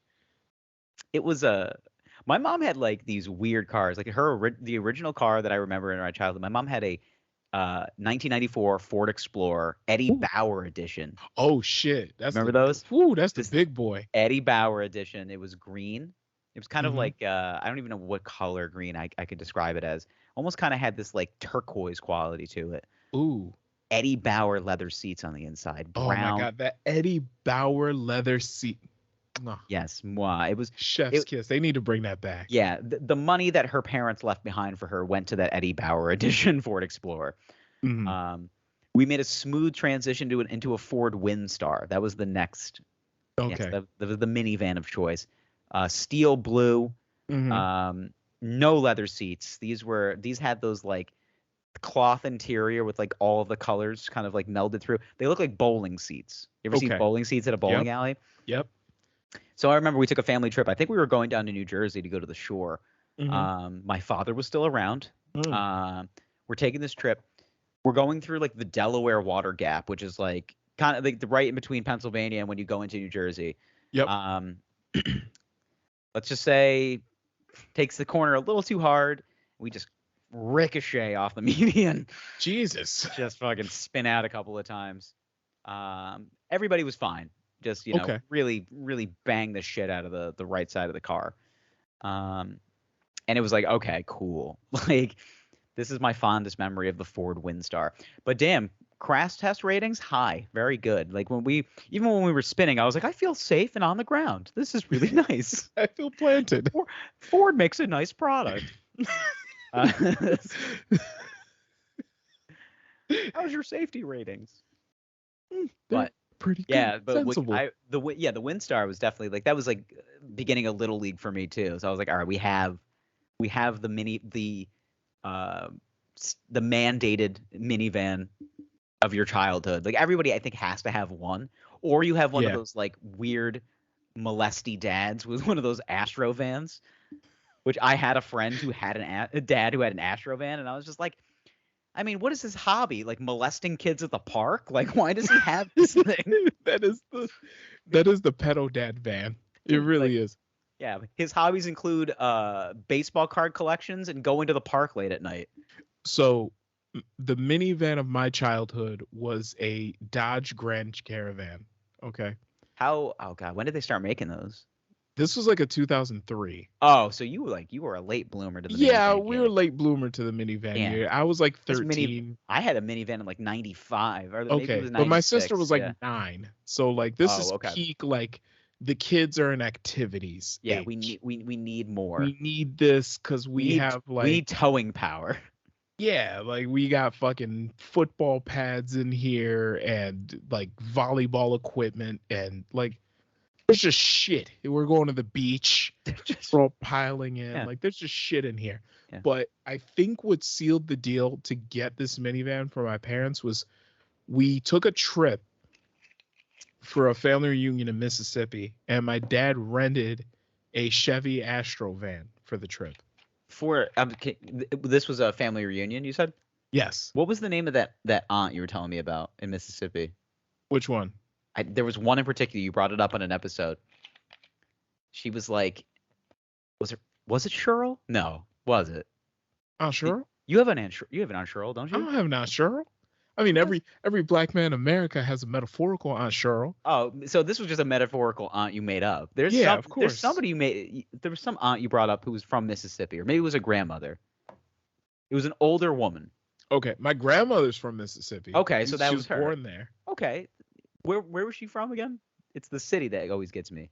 My mom had like these weird cars. Like the original car that I remember in my childhood, my mom had a 1994 Ford Explorer Eddie Bauer edition. Oh shit! Remember those? Ooh, that's the big boy. Eddie Bauer edition. It was green. It was kind of like I don't even know what color green I could describe it as. Almost kind of had this like turquoise quality to it. Ooh. Eddie Bauer leather seats on the inside. Brown. Oh my god, that Eddie Bauer leather seat. Oh. Yes, moi. It was chef's kiss. They need to bring that back. Yeah, the money that her parents left behind for her went to that Eddie Bauer edition Ford Explorer. Mm-hmm. We made a smooth transition into a Ford Windstar. That was the next. Okay. Yes, that was the minivan of choice. Steel blue. Mm-hmm. No leather seats. These had those like cloth interior with like all of the colors kind of like melded through. They look like bowling seats. You ever see bowling seats at a bowling alley? Yep. So I remember we took a family trip. I think we were going down to New Jersey to go to the shore. Mm-hmm. My father was still around. We're taking this trip. We're going through like the Delaware Water Gap, which is like kind of like right in between Pennsylvania and when you go into New Jersey. Yep. Let's just say takes the corner a little too hard. We just ricochet off the median. Jesus. Just fucking spin out a couple of times. Everybody was fine. Just, really, really bang the shit out of the right side of the car. And it was like, okay, cool. Like, this is my fondest memory of the Ford Windstar. But damn, crash test ratings, high. Very good. Like, when we were spinning, I was like, I feel safe and on the ground. This is really nice. I feel planted. Ford makes a nice product. Uh, how's your safety ratings? But pretty good. yeah, but Sensible. the Windstar was definitely like that was like beginning of Little League for me too. So I was like, all right, we have uh the mandated minivan of your childhood. Like everybody I think has to have one, or you have one of those like weird molesty dads with one of those Astro vans, which I had a friend who had a dad who had an Astro van, and I was just like, I mean, what is his hobby? Like molesting kids at the park? Like, why does he have this thing? that is the pedo dad van. It really is. Yeah, his hobbies include baseball card collections and going to the park late at night. So, the minivan of my childhood was a Dodge Grand Caravan. Okay. Oh God, when did they start making those? This was like a 2003. Oh, so you were a late bloomer to the minivan. Yeah, we were late bloomer to the minivan. Yeah. I was like 13. I had a minivan in like 95 or maybe okay, it was 96, but my sister was like 9. So like this is okay. peak like the kids are in activities. Yeah, age. we need more. We need this because we have like we need towing power. Yeah, like we got fucking football pads in here and like volleyball equipment and like there's just shit. We're going to the beach. We're all piling in. Yeah. Like there's just shit in here. Yeah. But I think what sealed the deal to get this minivan for my parents was we took a trip for a family reunion in Mississippi and my dad rented a Chevy Astro van for the trip. This was a family reunion, you said? Yes. What was the name of that aunt you were telling me about in Mississippi? Which one? There was one in particular. You brought it up on an episode. She was like, was it Cheryl? No, was it? Aunt Cheryl? You have an Aunt Cheryl, don't you? I don't have an Aunt Cheryl. I mean, every black man in America has a metaphorical Aunt Cheryl. Oh, so this was just a metaphorical aunt you made up. Of course. There's somebody you made. There was some aunt you brought up who was from Mississippi, or maybe it was a grandmother. It was an older woman. Okay, my grandmother's from Mississippi. Okay, so that was her. Born there. Okay, where was she from again? It's the city that always gets me.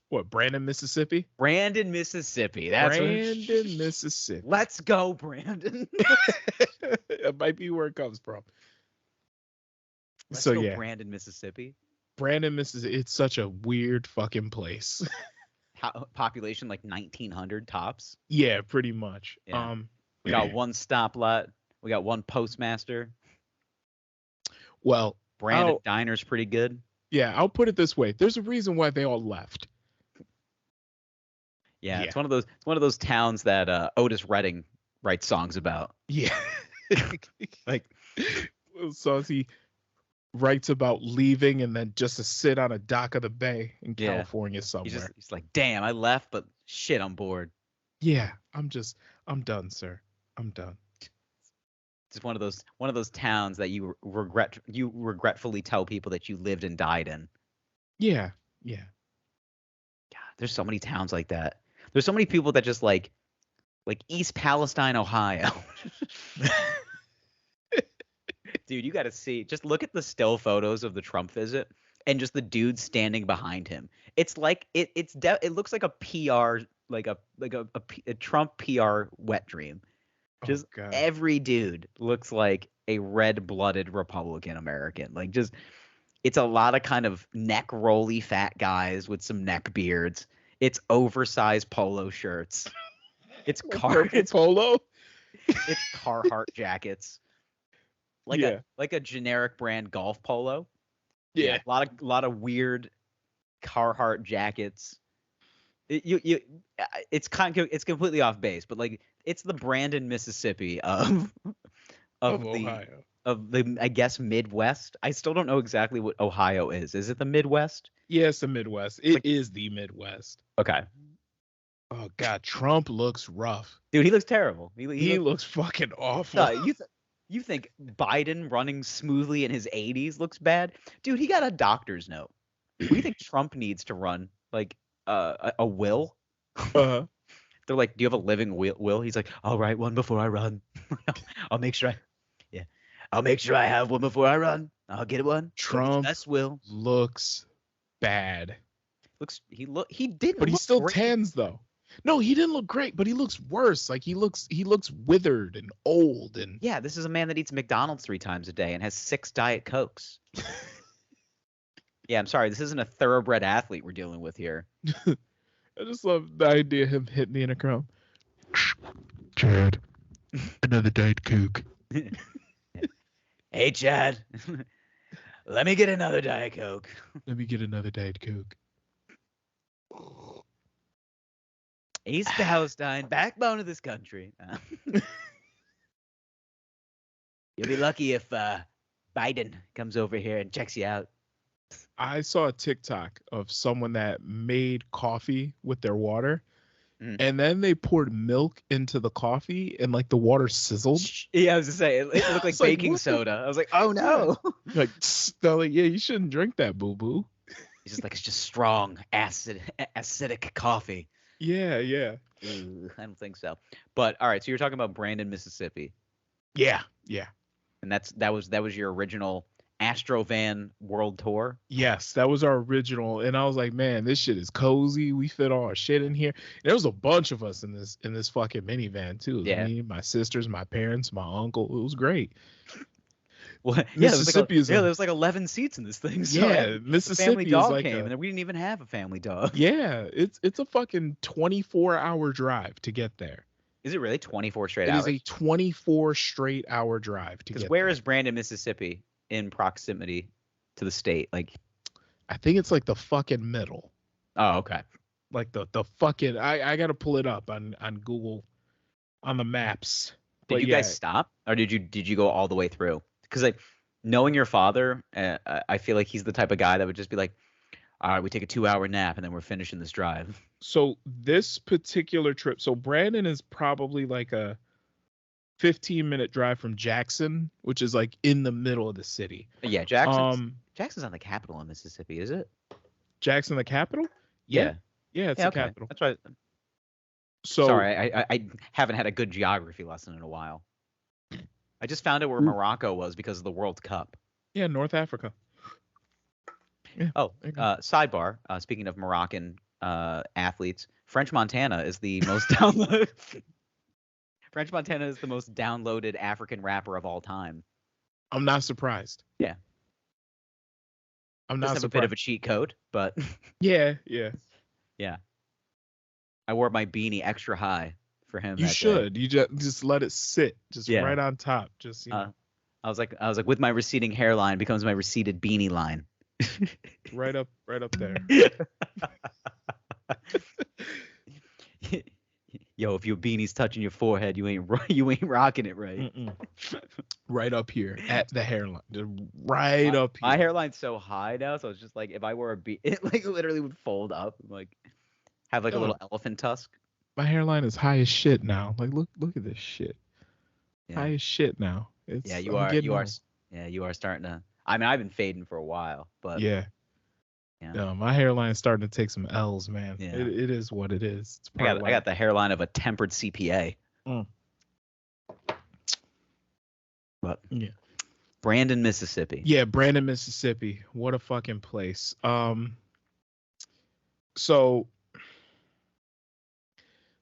What, Brandon, Mississippi? Brandon, Mississippi. That's Brandon, Mississippi. Let's go, Brandon. That might be where it comes from. Let's go Brandon, Mississippi. Brandon, Mississippi. It's such a weird fucking place. Population like 1,900 tops. Yeah, pretty much. Yeah. We got one stoplight. We got one postmaster. Well, Brandon Diner's pretty good. Yeah, I'll put it this way. There's a reason why they all left. Yeah, it's one of those towns that Otis Redding writes songs about. Yeah. Like songs he writes about leaving and then just to sit on a dock of the bay in California somewhere. He's like, damn, I left, but shit, I'm bored. Yeah, I'm done, sir. I'm done. It's one of those towns that you regretfully tell people that you lived and died in. Yeah. God, there's so many towns like that. There's so many people that just like East Palestine, Ohio. Dude, you got to see. Just look at the still photos of the Trump visit and just the dude standing behind him. It's like it looks like a PR, like a Trump PR wet dream. Just every dude looks like a red-blooded Republican American. Like just it's a lot of kind of neck rolly fat guys with some neck beards. It's oversized polo shirts. It's polo. It's Carhartt jackets. Like a generic brand golf polo. Yeah. A lot of weird Carhartt jackets. It's completely off base, but like it's the Brandon, Mississippi of Ohio. Of the I guess Midwest. I still don't know exactly what Ohio is. Is it the Midwest? Yeah, it's the Midwest. It is the Midwest. Okay. Oh God, Trump looks rough. Dude, he looks terrible. He looks fucking awful. You think Biden running smoothly in his 80s looks bad? Dude, he got a doctor's note. What do you think Trump needs to run? Like a will? Uh-huh. They're like, do you have a living will? He's like, I'll write one before I run. I'll make sure I have one before I run. I'll get one. Trump best will looks bad. He didn't. But he still tans though. No, he didn't look great, but he looks worse. Like he looks withered and old and Yeah, this is a man that eats McDonald's 3 times a day and has 6 Diet Cokes. Yeah, I'm sorry. This isn't a thoroughbred athlete we're dealing with here. I just love the idea of him hitting the intercom. Chad, another Diet Coke. Hey, Chad. Let me get another Diet Coke. Let me get another Diet Coke. East Palestine, backbone of this country. You'll be lucky if Biden comes over here and checks you out. I saw a TikTok of someone that made coffee with their water, and then they poured milk into the coffee, and like the water sizzled. Yeah, I was gonna say it looked like baking soda. I was like, oh no. Like, they're like, yeah, you shouldn't drink that, boo boo. He's just like, it's just strong, acidic coffee. Yeah. Ooh, I don't think so. But all right, so you're talking about Brandon, Mississippi. Yeah. And that was your original Astrovan World Tour. Yes, that was our original, and I was like, man, this shit is cozy. We fit all our shit in here. And there was a bunch of us in this fucking minivan too. Yeah. Me, my sisters, my parents, my uncle. It was great. Well, Mississippi there was like 11 seats in this thing. So yeah, Mississippi family dog is like came, and we didn't even have a family dog. Yeah, it's a fucking 24-hour drive to get there. Is it really 24 straight hours? It is a 24 straight hour drive to get there. Because where is Brandon, Mississippi in proximity to the state? Like, I think it's like the fucking middle. Oh, okay. Like the fucking I gotta pull it up on Google on the maps. Did you guys stop, or did you go all the way through? Because like knowing your father, I feel like he's the type of guy that would just be like, all right, we take a 2-hour nap and then we're finishing this drive. So this particular trip, so Brandon is probably like a 15-minute drive from Jackson, which is like in the middle of the city. Yeah, Jackson's not the capital of Mississippi, is it? Jackson, the capital? Yeah, it's the capital. That's right. So sorry, I haven't had a good geography lesson in a while. I just found out where Morocco was because of the World Cup. Yeah, North Africa. Yeah, sidebar. Speaking of Moroccan athletes, French Montana is the most downloaded. French Montana is the most downloaded African rapper of all time. I'm not surprised. Yeah. I'm not surprised. Have a bit of a cheat code, but yeah. I wore my beanie extra high for him. You should. Day. You just let it sit, right on top. Just I was like with my receding hairline becomes my receded beanie line. right up there. Yo, if your beanie's touching your forehead, you ain't rocking it right. Right up here at the hairline, right up here. My hairline's so high now, so it's just like if I wore a beanie, it like literally would fold up, and, like have like a little elephant tusk. My hairline is high as shit now. Like look at this shit. Yeah. High as shit now. You are starting to. I mean, I've been fading for a while, but yeah. No, my hairline's starting to take some L's, man. Yeah. It is what it is. I got the hairline of a tempered CPA. But yeah. Brandon, Mississippi. Yeah, Brandon, Mississippi. What a fucking place. So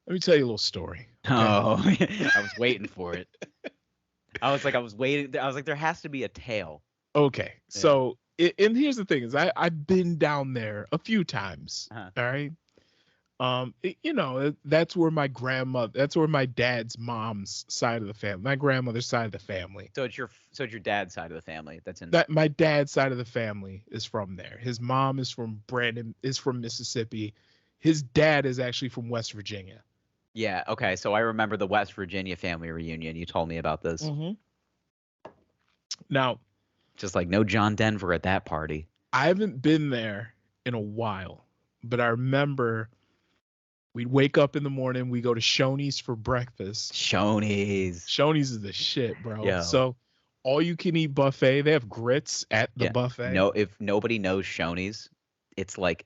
let me tell you a little story. Okay? Oh, I was waiting for it. I was waiting. I was like, there has to be a tale. Okay, so and here's the thing: is I've been down there a few times. Uh-huh. All right, that's where my grandmother, that's where my dad's mom's side of the family, my grandmother's side of the family. So it's your dad's side of the family that's in that. My dad's side of the family is from there. His mom is from Mississippi. His dad is actually from West Virginia. Yeah. Okay. So I remember the West Virginia family reunion. You told me about this. Mm-hmm. Now. Just like no John Denver at that party. I haven't been there in a while, but I remember we'd wake up in the morning, we go to Shoney's for breakfast. Shoney's is the shit, bro. Yo. So all you can eat buffet. They have grits at the buffet. No, if nobody knows Shoney's, it's like,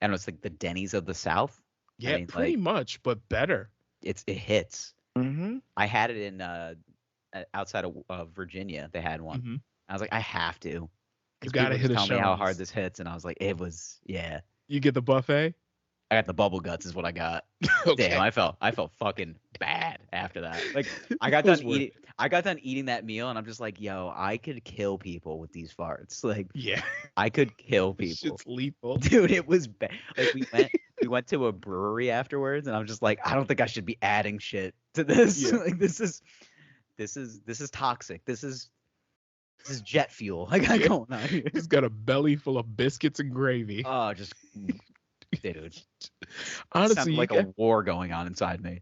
I don't know, it's like the Denny's of the South. Yeah, I mean, pretty much, but better. It hits. Mm-hmm. I had it in outside of Virginia. They had one. Mm-hmm. I was like, I have to. You gotta hit a tell Shoney's. me how hard this hits, and I was like, it was, yeah. You get the buffet? I got the bubble guts is what I got. Okay. Damn, I felt fucking bad after that. Like I got Those done were- eating that meal and I'm just like, yo, I could kill people with these farts. Like Yeah. I could kill people. Shit's lethal. Dude, it was bad. Like we went to a brewery afterwards and I'm just like, I don't think I should be adding shit to this. Yeah. Like this is toxic. This is jet fuel I got going on here. He's got a belly full of biscuits and gravy. Oh, just dude. Honestly, Sounded like a war going on inside me.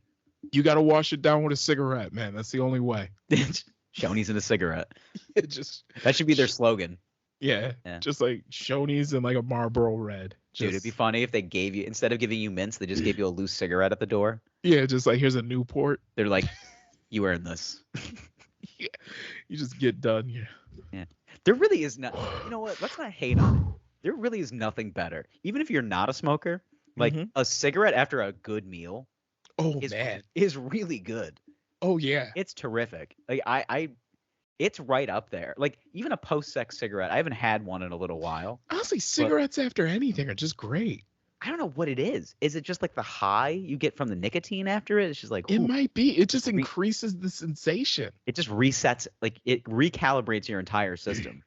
you got to wash it down with a cigarette, man. That's the only way. Shoney's in a cigarette. It just That should be their slogan. yeah, just like Shoney's and like a Marlboro Red. Dude, it'd be funny if they gave you, instead of giving you mints, they just gave you a loose cigarette at the door. yeah, just like here's a Newport. They're like, you earn this. Yeah, you just get done. Yeah. There really is not. You know what? Let's not hate on it. There really is nothing better. Even if you're not a smoker, like Mhm. a cigarette after a good meal Oh is man. is really good. Oh yeah. It's terrific. Like it's right up there. Like even a post-sex cigarette. I haven't had one in a little while. Honestly, cigarettes after anything are just great. I don't know what it is. Is it just like the high you get from the nicotine after it? It's just like It ooh, might be. It just increases the sensation. it just resets, like it recalibrates your entire system.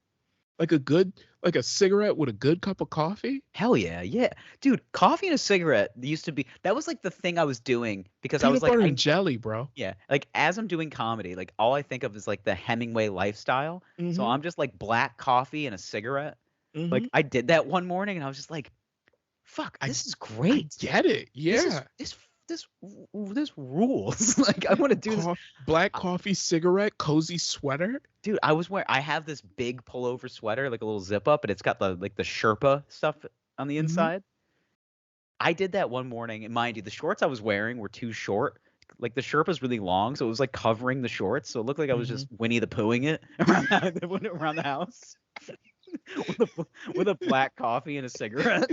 Like a cigarette with a good cup of coffee. Hell yeah, yeah, dude. Coffee and a cigarette used to be, that was like the thing I was doing because I Peanut was like, butter and jelly, bro. yeah, like as I'm doing comedy, like all I think of is like the Hemingway lifestyle. So Mhm. I'm just like black coffee and a cigarette. Mhm. Like I did that one morning and I was just like, fuck, this is great. Get it? Yeah. This rules. Like I want to do this. Black coffee, cigarette, cozy sweater. Dude, I have this big pullover sweater, like a little zip up, and it's got the Sherpa stuff on the Mhm. inside. I did that one morning, and mind you, the shorts I was wearing were too short. Like the Sherpa's really long, so it was like covering the shorts, so it looked like I was just Winnie the Poohing it around the house with a black coffee and a cigarette.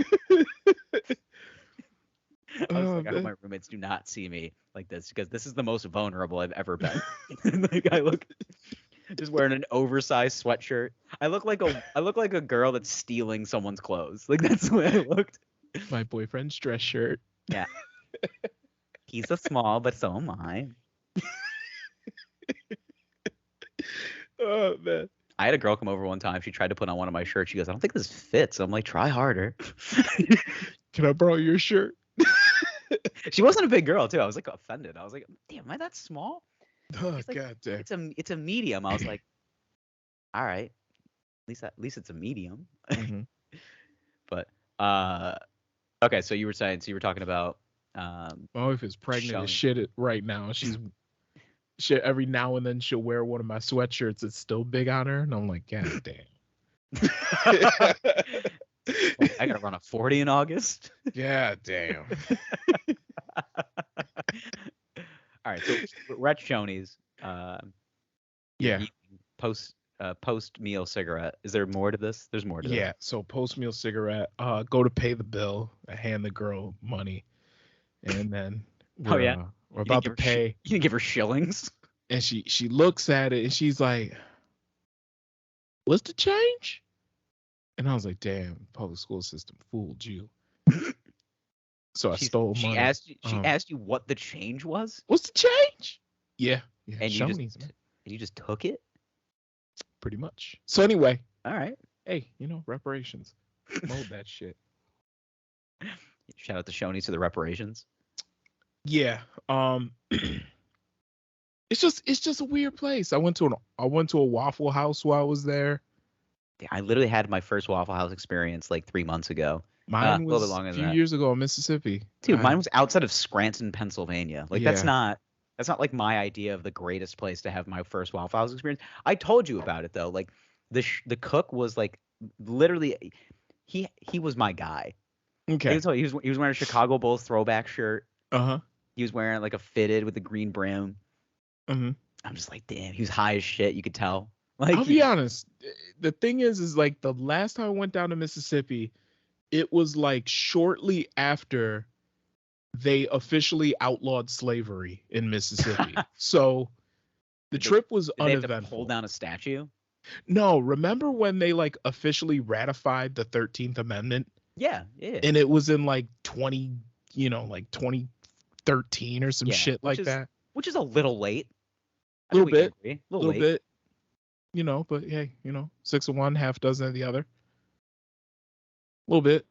I was like, I hope my roommates do not see me like this because this is the most vulnerable I've ever been. Like I look just wearing an oversized sweatshirt. I look like a girl that's stealing someone's clothes. Like that's the way I looked. My boyfriend's dress shirt. Yeah. He's a small, but so am I. Oh man. I had a girl come over one time. She tried to put on one of my shirts. She goes, I don't think this fits. I'm like, try harder. Can I borrow your shirt? She wasn't a big girl too. I was like offended. I was like, damn, am I that small? Oh Like, god damn. It's a medium. I was like, all right, at least it's a medium. Mhm. But okay, so you were talking about My wife is pregnant Showing. as shit right now. Shit, every now and then she'll wear one of my sweatshirts that's still big on her, and I'm like, god damn. I gotta run a 40 in August. God damn. All right, so we're at Shoney's. Yeah. Post meal cigarette. Is there more to this? There's more to this. Yeah. So post meal cigarette. Go to pay the bill. I hand the girl money, and then we're, yeah? we're You didn't about to give her pay. You didn't give her shillings. And she looks at it and she's like, "What's the change?" And I was like, "Damn, public school system fooled you." So I stole money. She asked you what the change was, "What's the change?" Yeah. and Shoney's, man, you just took it. pretty much. So anyway, All right. hey, reparations. Mold that shit. Shout out to Shoney's for the reparations. Yeah. It's just a weird place. I went to a Waffle House while I was there. Yeah, I literally had my first Waffle House experience like 3 months ago. Mine a little was bit longer a than few that. years ago in Mississippi. Dude, mine was outside of Scranton, Pennsylvania. Like that's Yeah. not like my idea of the greatest place to have my first Waffle House experience. I told you about it though. Like the cook was like literally he was my guy. Okay. He was wearing a Chicago Bulls throwback shirt. Uh-huh. He was wearing like a fitted with a green brim. Mm-hmm. I'm just like, damn, he was high as shit. You could tell. Like, I'll be honest. The thing is like the last time I went down to Mississippi, it was like shortly after they officially outlawed slavery in Mississippi. So the trip was did they have to uneventful. pull down a statue? No, remember when they like officially ratified the 13th Amendment? Yeah, yeah. And it was in like 20 like 2013 or some shit like that. Which is a little late. A little bit. A little bit. But hey, 6 of one, half dozen of the other. A little bit.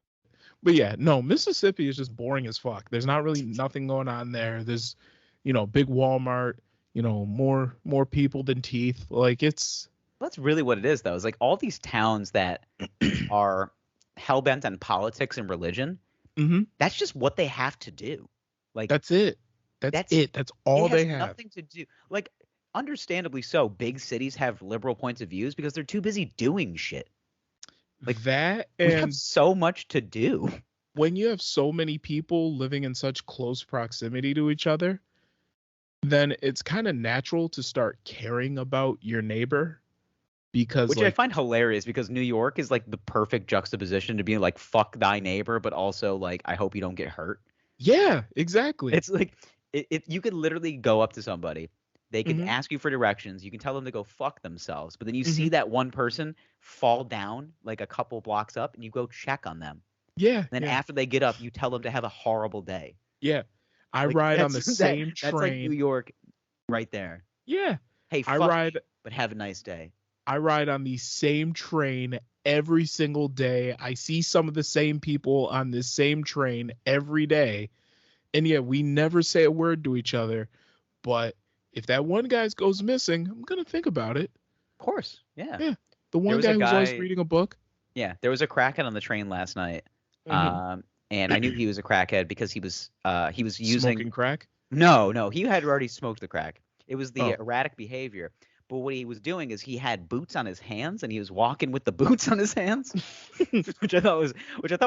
But yeah, no, Mississippi is just boring as fuck. There's not really nothing going on there. There's, big Walmart, more people than teeth. Like that's really what it is, though. It's like all these towns that are hell-bent on politics and religion. Mm-hmm. That's just what they have to do. Like that's it. That's it. That's all they have. Nothing to do. Like, understandably so, big cities have liberal points of views because they're too busy doing shit. Like that, and we have so much to do. When you have so many people living in such close proximity to each other, then it's kind of natural to start caring about your neighbor. Which I find hilarious because New York is like the perfect juxtaposition to be like, fuck thy neighbor, but also like, I hope you don't get hurt. Yeah, exactly. It's like, you could literally go up to somebody. They can ask you for directions. You can tell them to go fuck themselves. But then you see that one person fall down like a couple blocks up and you go check on them. Yeah. And then after they get up, you tell them to have a horrible day. Yeah. I ride on the same train. That's like New York right there. Yeah. Hey, fuck me, but have a nice day. I ride on the same train every single day. I see some of the same people on this same train every day. And yeah, we never say a word to each other. But if that one guy goes missing, I'm going to think about it. Of course. Yeah. Yeah. The one guy who's always reading a book. Yeah. There was a crackhead on the train last night. And I knew he was a crackhead because he was using smoking crack. No, he had already smoked the crack. It was the erratic behavior. But what he was doing is he had boots on his hands and he was walking with the boots on his hands, which I thought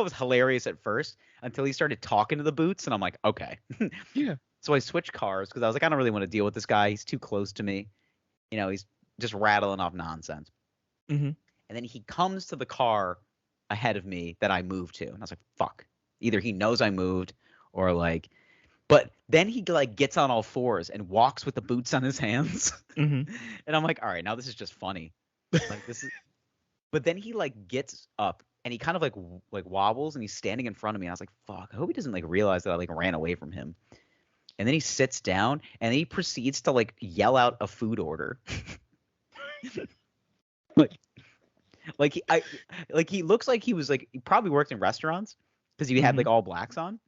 was hilarious at first until he started talking to the boots. And I'm like, okay. Yeah. So I switched cars because I was like, I don't really want to deal with this guy. He's too close to me. He's just rattling off nonsense. Mm-hmm. And then he comes to the car ahead of me that I moved to. And I was like, fuck. Either he knows I moved or like – but then he like gets on all fours and walks with the boots on his hands. Mm-hmm. And I'm like, all right, now this is just funny. Like this is – but then he like gets up and he kind of like wobbles and he's standing in front of me. And I was like, fuck, I hope he doesn't like realize that I like ran away from him. And then he sits down and he proceeds to like yell out a food order. he looks like he was like he probably worked in restaurants because he had like all blacks on.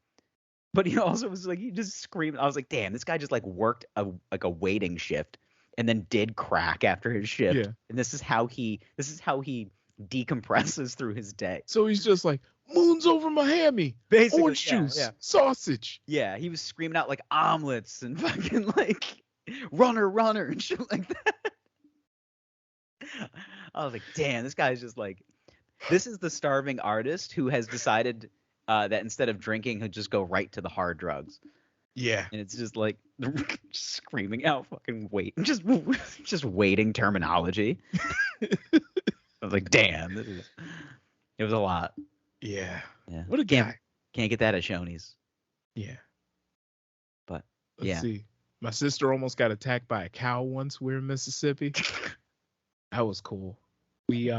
But he also was like he just screamed. I was like, damn, this guy just like worked a waiting shift and then did crack after his shift. Yeah. And this is how he decompresses through his day. So he's just like, moon's over Miami, basically, orange juice, sausage. Yeah, he was screaming out like omelets and fucking like runner and shit like that. I was like, damn, this guy's just like, this is the starving artist who has decided that instead of drinking, he'll just go right to the hard drugs. Yeah. And it's just like screaming out fucking just waiting terminology. I was like, damn, it was a lot. Yeah. Yeah. What a guy. Can't get that at Shoney's. Yeah. But Let's see. My sister almost got attacked by a cow once. We were in Mississippi. That was cool. We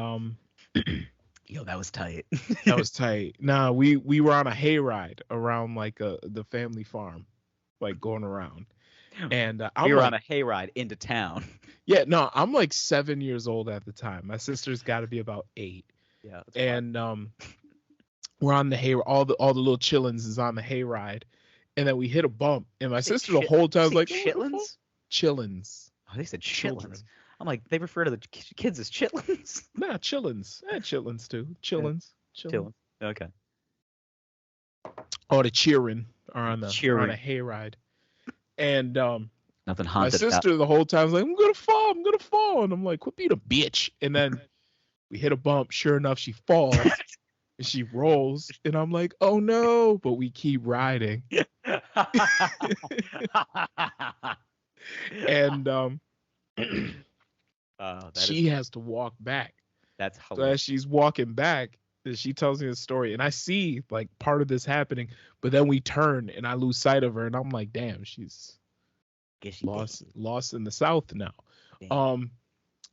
Yo, that was tight. That was tight. Nah, we were on a hayride around like the family farm, like going around. And we were on a hayride into town. Yeah, no, I'm like 7 years old at the time. My sister's got to be about 8. Yeah. And we're on the hay. All the little chillins is on the hayride, and then we hit a bump. And my sister the whole time was like, chitlins? Chillins. Oh, they said chitlins. I'm like, they refer to the kids as chitlins. Nah, chillins. Chillins too. Chillins. Chillins. Okay. Oh, the cheering are on a hayride. And nothing haunted. My sister the whole time was like, I'm gonna fall. And I'm like, quit being a bitch. And then we hit a bump. Sure enough, she falls. And she rolls. And I'm like, oh no. But we keep riding. And she has to walk back. That's hilarious. So as she's walking back, she tells me the story, and I see like part of this happening, but then we turn and I lose sight of her, and I'm like, damn, she's lost in the South now. Damn.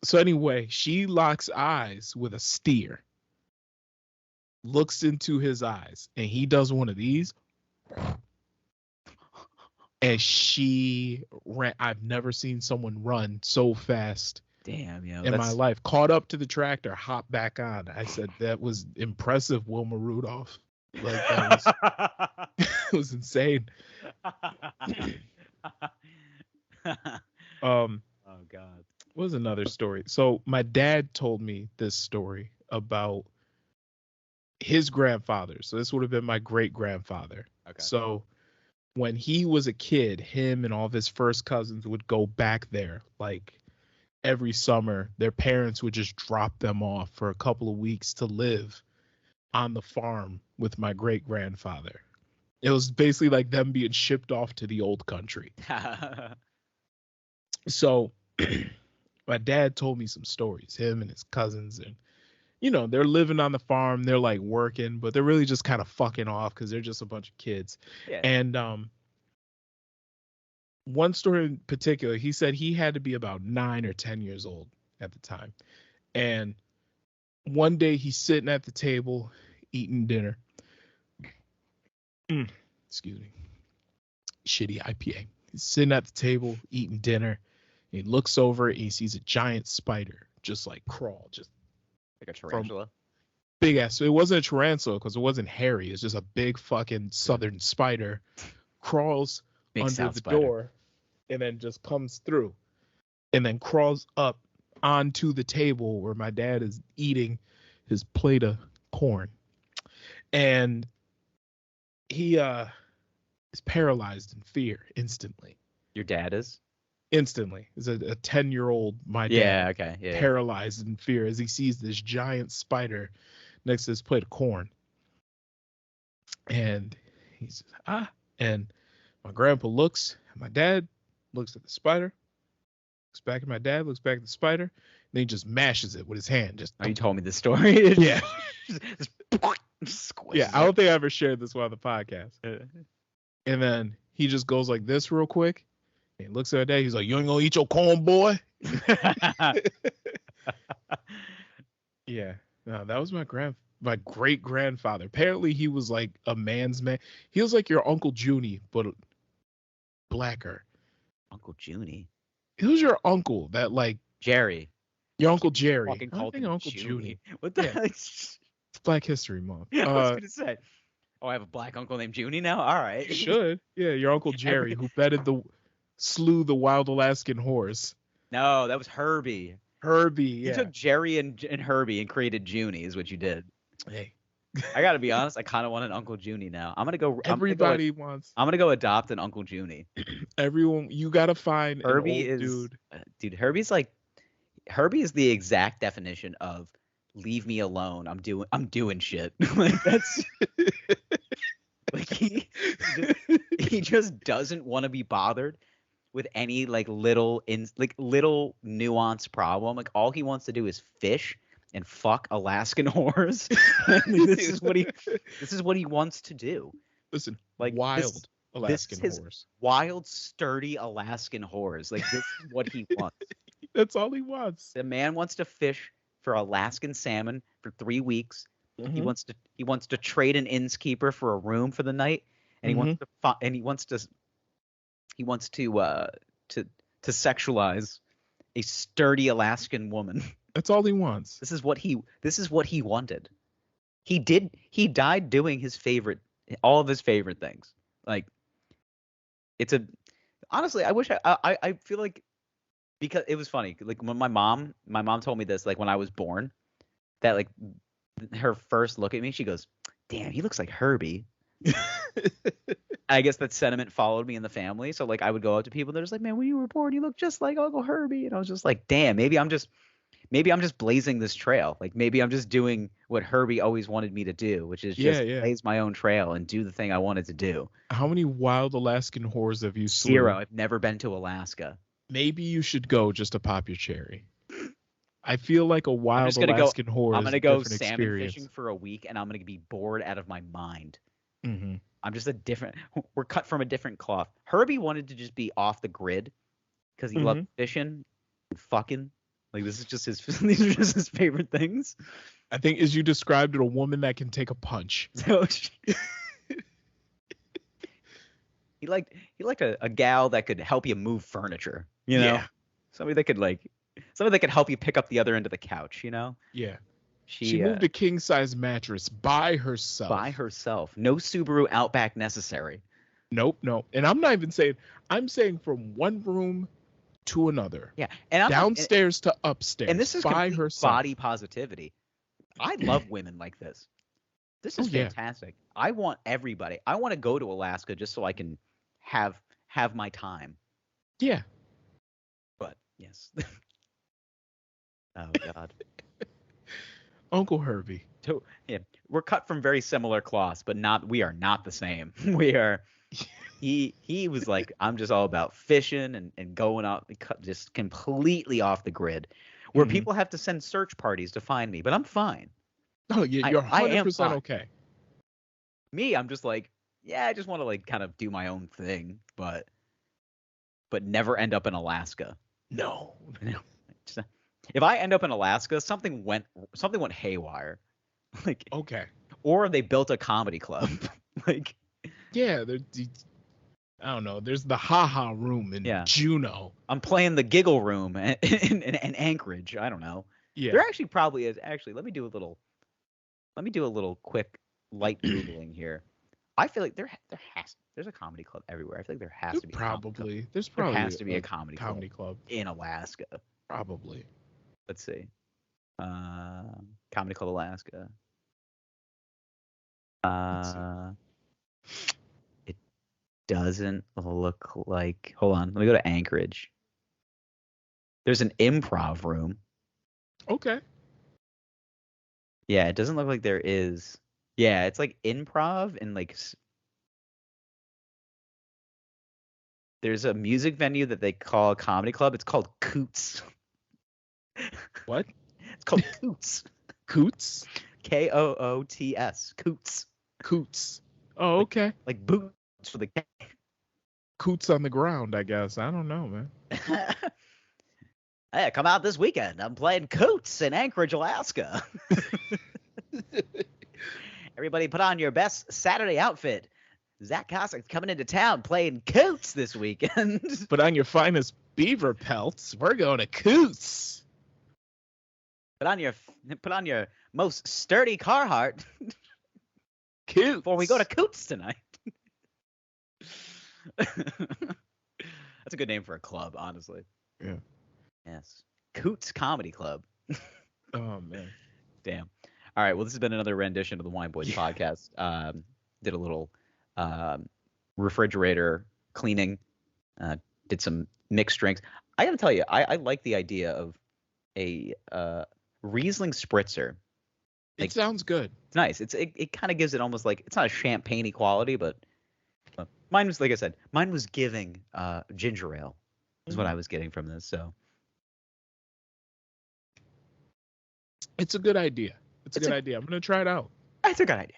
So anyway, she locks eyes with a steer, looks into his eyes, and he does one of these, and she ran. I've never seen someone run so fast. Damn, in my life. Caught up to the tractor, hopped back on. I said that was impressive, Wilma Rudolph. Like that was it was insane. Oh God. What was another story? So my dad told me this story about his grandfather. So this would have been my great grandfather. Okay. So when he was a kid, him and all of his first cousins would go back there like every summer. Their parents would just drop them off for a couple of weeks to live on the farm with my great grandfather. It was basically like them being shipped off to the old country. So my dad told me some stories, him and his cousins, and they're living on the farm, they're like working, but they're really just kind of fucking off because they're just a bunch of kids. Yeah. And one story in particular, he said he had to be about 9 or 10 years old at the time. And one day he's sitting at the table eating dinner. Excuse me. Shitty IPA. He's sitting at the table eating dinner. He looks over and he sees a giant spider just like crawl, just like a tarantula. Big ass. It wasn't a tarantula because it wasn't hairy. It's just a big fucking southern spider. Crawls Big under South the spider. door and then just comes through and then crawls up onto the table where my dad is eating his plate of corn. And he is paralyzed in fear instantly. Your dad is? Instantly. Is a 10-year-old, my dad. Yeah, okay. Yeah. Paralyzed in fear as he sees this giant spider next to his plate of corn. And he says, and my grandpa looks at my dad, looks at the spider, looks back at my dad, looks back at the spider, and then he just mashes it with his hand. Just you told me the story. Yeah. Just Yeah, I don't think I ever shared this on the podcast. And then he just goes like this real quick. And he looks at my dad. He's like, "You ain't gonna eat your corn, boy?" Yeah. No, that was my great grandfather. Apparently he was like a man's man. He was like your Uncle Junie, but blacker. Uncle Junie? He was your uncle that like Jerry. Your Uncle Jerry. Fucking called him Uncle Junie. What the heck? It's Black History Month. Yeah, I was gonna say. Oh, I have a black uncle named Junie now? All right. You should. Yeah, your Uncle Jerry who slew the wild Alaskan horse. No, that was Herbie. Herbie, yeah. You took Jerry and Herbie and created Junie is what you did. Hey. I gotta be honest, I kind of want an Uncle Junie now. I'm gonna go wants. I'm gonna go adopt an Uncle Junie. Everyone, you gotta find Herbie an old dude. Herbie is the exact definition of leave me alone. I'm doing shit. Like that's like he just doesn't want to be bothered with any like little nuanced problem. Like all he wants to do is fish and fuck Alaskan whores. This is what he wants to do. Listen, like wild Alaskan this whores. Wild, sturdy Alaskan whores. Like this is what he wants. That's all he wants. The man wants to fish for Alaskan salmon for 3 weeks. Mm-hmm. He wants to trade an innkeeper for a room for the night, and he wants to sexualize a sturdy Alaskan woman. That's all he wants. This is what he wanted. He died doing all of his favorite things. Like honestly, I wish I feel like, because it was funny. Like when my mom told me this, like when I was born, that like her first look at me, she goes, "Damn, he looks like Herbie." I guess that sentiment followed me in the family. So like I would go up to people, they're just like, "Man, when you were born, you look just like Uncle Herbie." And I was just like, "Damn, maybe I'm just blazing this trail. Like maybe I'm just doing what Herbie always wanted me to do, which is just blaze my own trail and do the thing I wanted to do." How many wild Alaskan whores have you slew? 0. I've never been to Alaska. Maybe you should go just to pop your cherry. I feel like a wild Alaskan whore. I'm gonna go salmon experience. fishing for a week, and I'm gonna be bored out of my mind. Mm-hmm. I'm just we're cut from a different cloth. Herbie wanted to just be off the grid because he loved fishing and fucking. Like these are just his favorite things. I think, as you described it, a woman that can take a punch. So He liked a gal that could help you move furniture. You know, Yeah. somebody that could help you pick up the other end of the couch. You know. Yeah. She She moved a king size mattress by herself. by herself. No Subaru Outback necessary. Nope, no. And I'm not even saying. I'm saying from one room to another. Yeah, and I'm downstairs to upstairs. And this is by complete herself. body positivity. I love women like this. This is fantastic. I want everybody. I want to go to Alaska just so I can have my time. Yeah. But yes. Oh God. Uncle Herbie. Yeah, we're cut from very similar cloths, but we are not the same. We are. He was like, I'm just all about fishing and going out, just completely off the grid, where people have to send search parties to find me, but I'm fine. Oh, yeah, you're 100% okay. Me, I'm just like, yeah, I just want to like kind of do my own thing, but never end up in Alaska. No. If I end up in Alaska, something went haywire. Like, okay. Or they built a comedy club. Like, yeah, I don't know. There's the Ha-Ha room in Juneau. I'm playing the Giggle room in Anchorage. I don't know. Yeah. There actually probably is. Actually, let me do a little quick light googling here. I feel like there's a comedy club everywhere. I feel like there has to be a comedy club in Alaska. Probably. Let's see. Comedy Club Alaska. It doesn't look like. Hold on. Let me go to Anchorage. There's an improv room. Okay. Yeah, it doesn't look like there is. Yeah, it's like improv and like. There's a music venue that they call a comedy club. It's called Coots. What? It's called Coots. Coots? Koots. Coots. Coots. Oh, okay. Like boots for the cat. Coots on the ground, I guess. I don't know, man. Hey, come out this weekend. I'm playing Coots in Anchorage, Alaska. Everybody put on your best Saturday outfit. Zach Cossack's coming into town playing Coots this weekend. Put on your finest beaver pelts. We're going to Coots. Put on your most sturdy Carhartt. Coots. Before we go to Coots tonight. That's a good name for a club, honestly. Yeah. Yes. Coots Comedy Club. Oh, man. Damn. All right. Well, this has been another rendition of the Wine Boys podcast. Did a little refrigerator cleaning. Did some mixed drinks. I got to tell you, I like the idea of a Riesling spritzer. Like, it sounds good. It's nice. It kind of gives it almost like, it's not a champagne-y quality, but mine was, like I said, mine was giving ginger ale is what I was getting from this. So it's a good idea. It's a good idea. I'm gonna try it out. It's a good idea.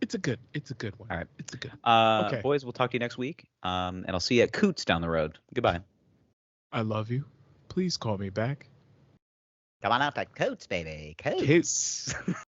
It's a good one. All right. It's a good. Okay. Boys, we'll talk to you next week. And I'll see you at Coots down the road. Goodbye. I love you. Please call me back. Come on out to Coots, baby. Coots.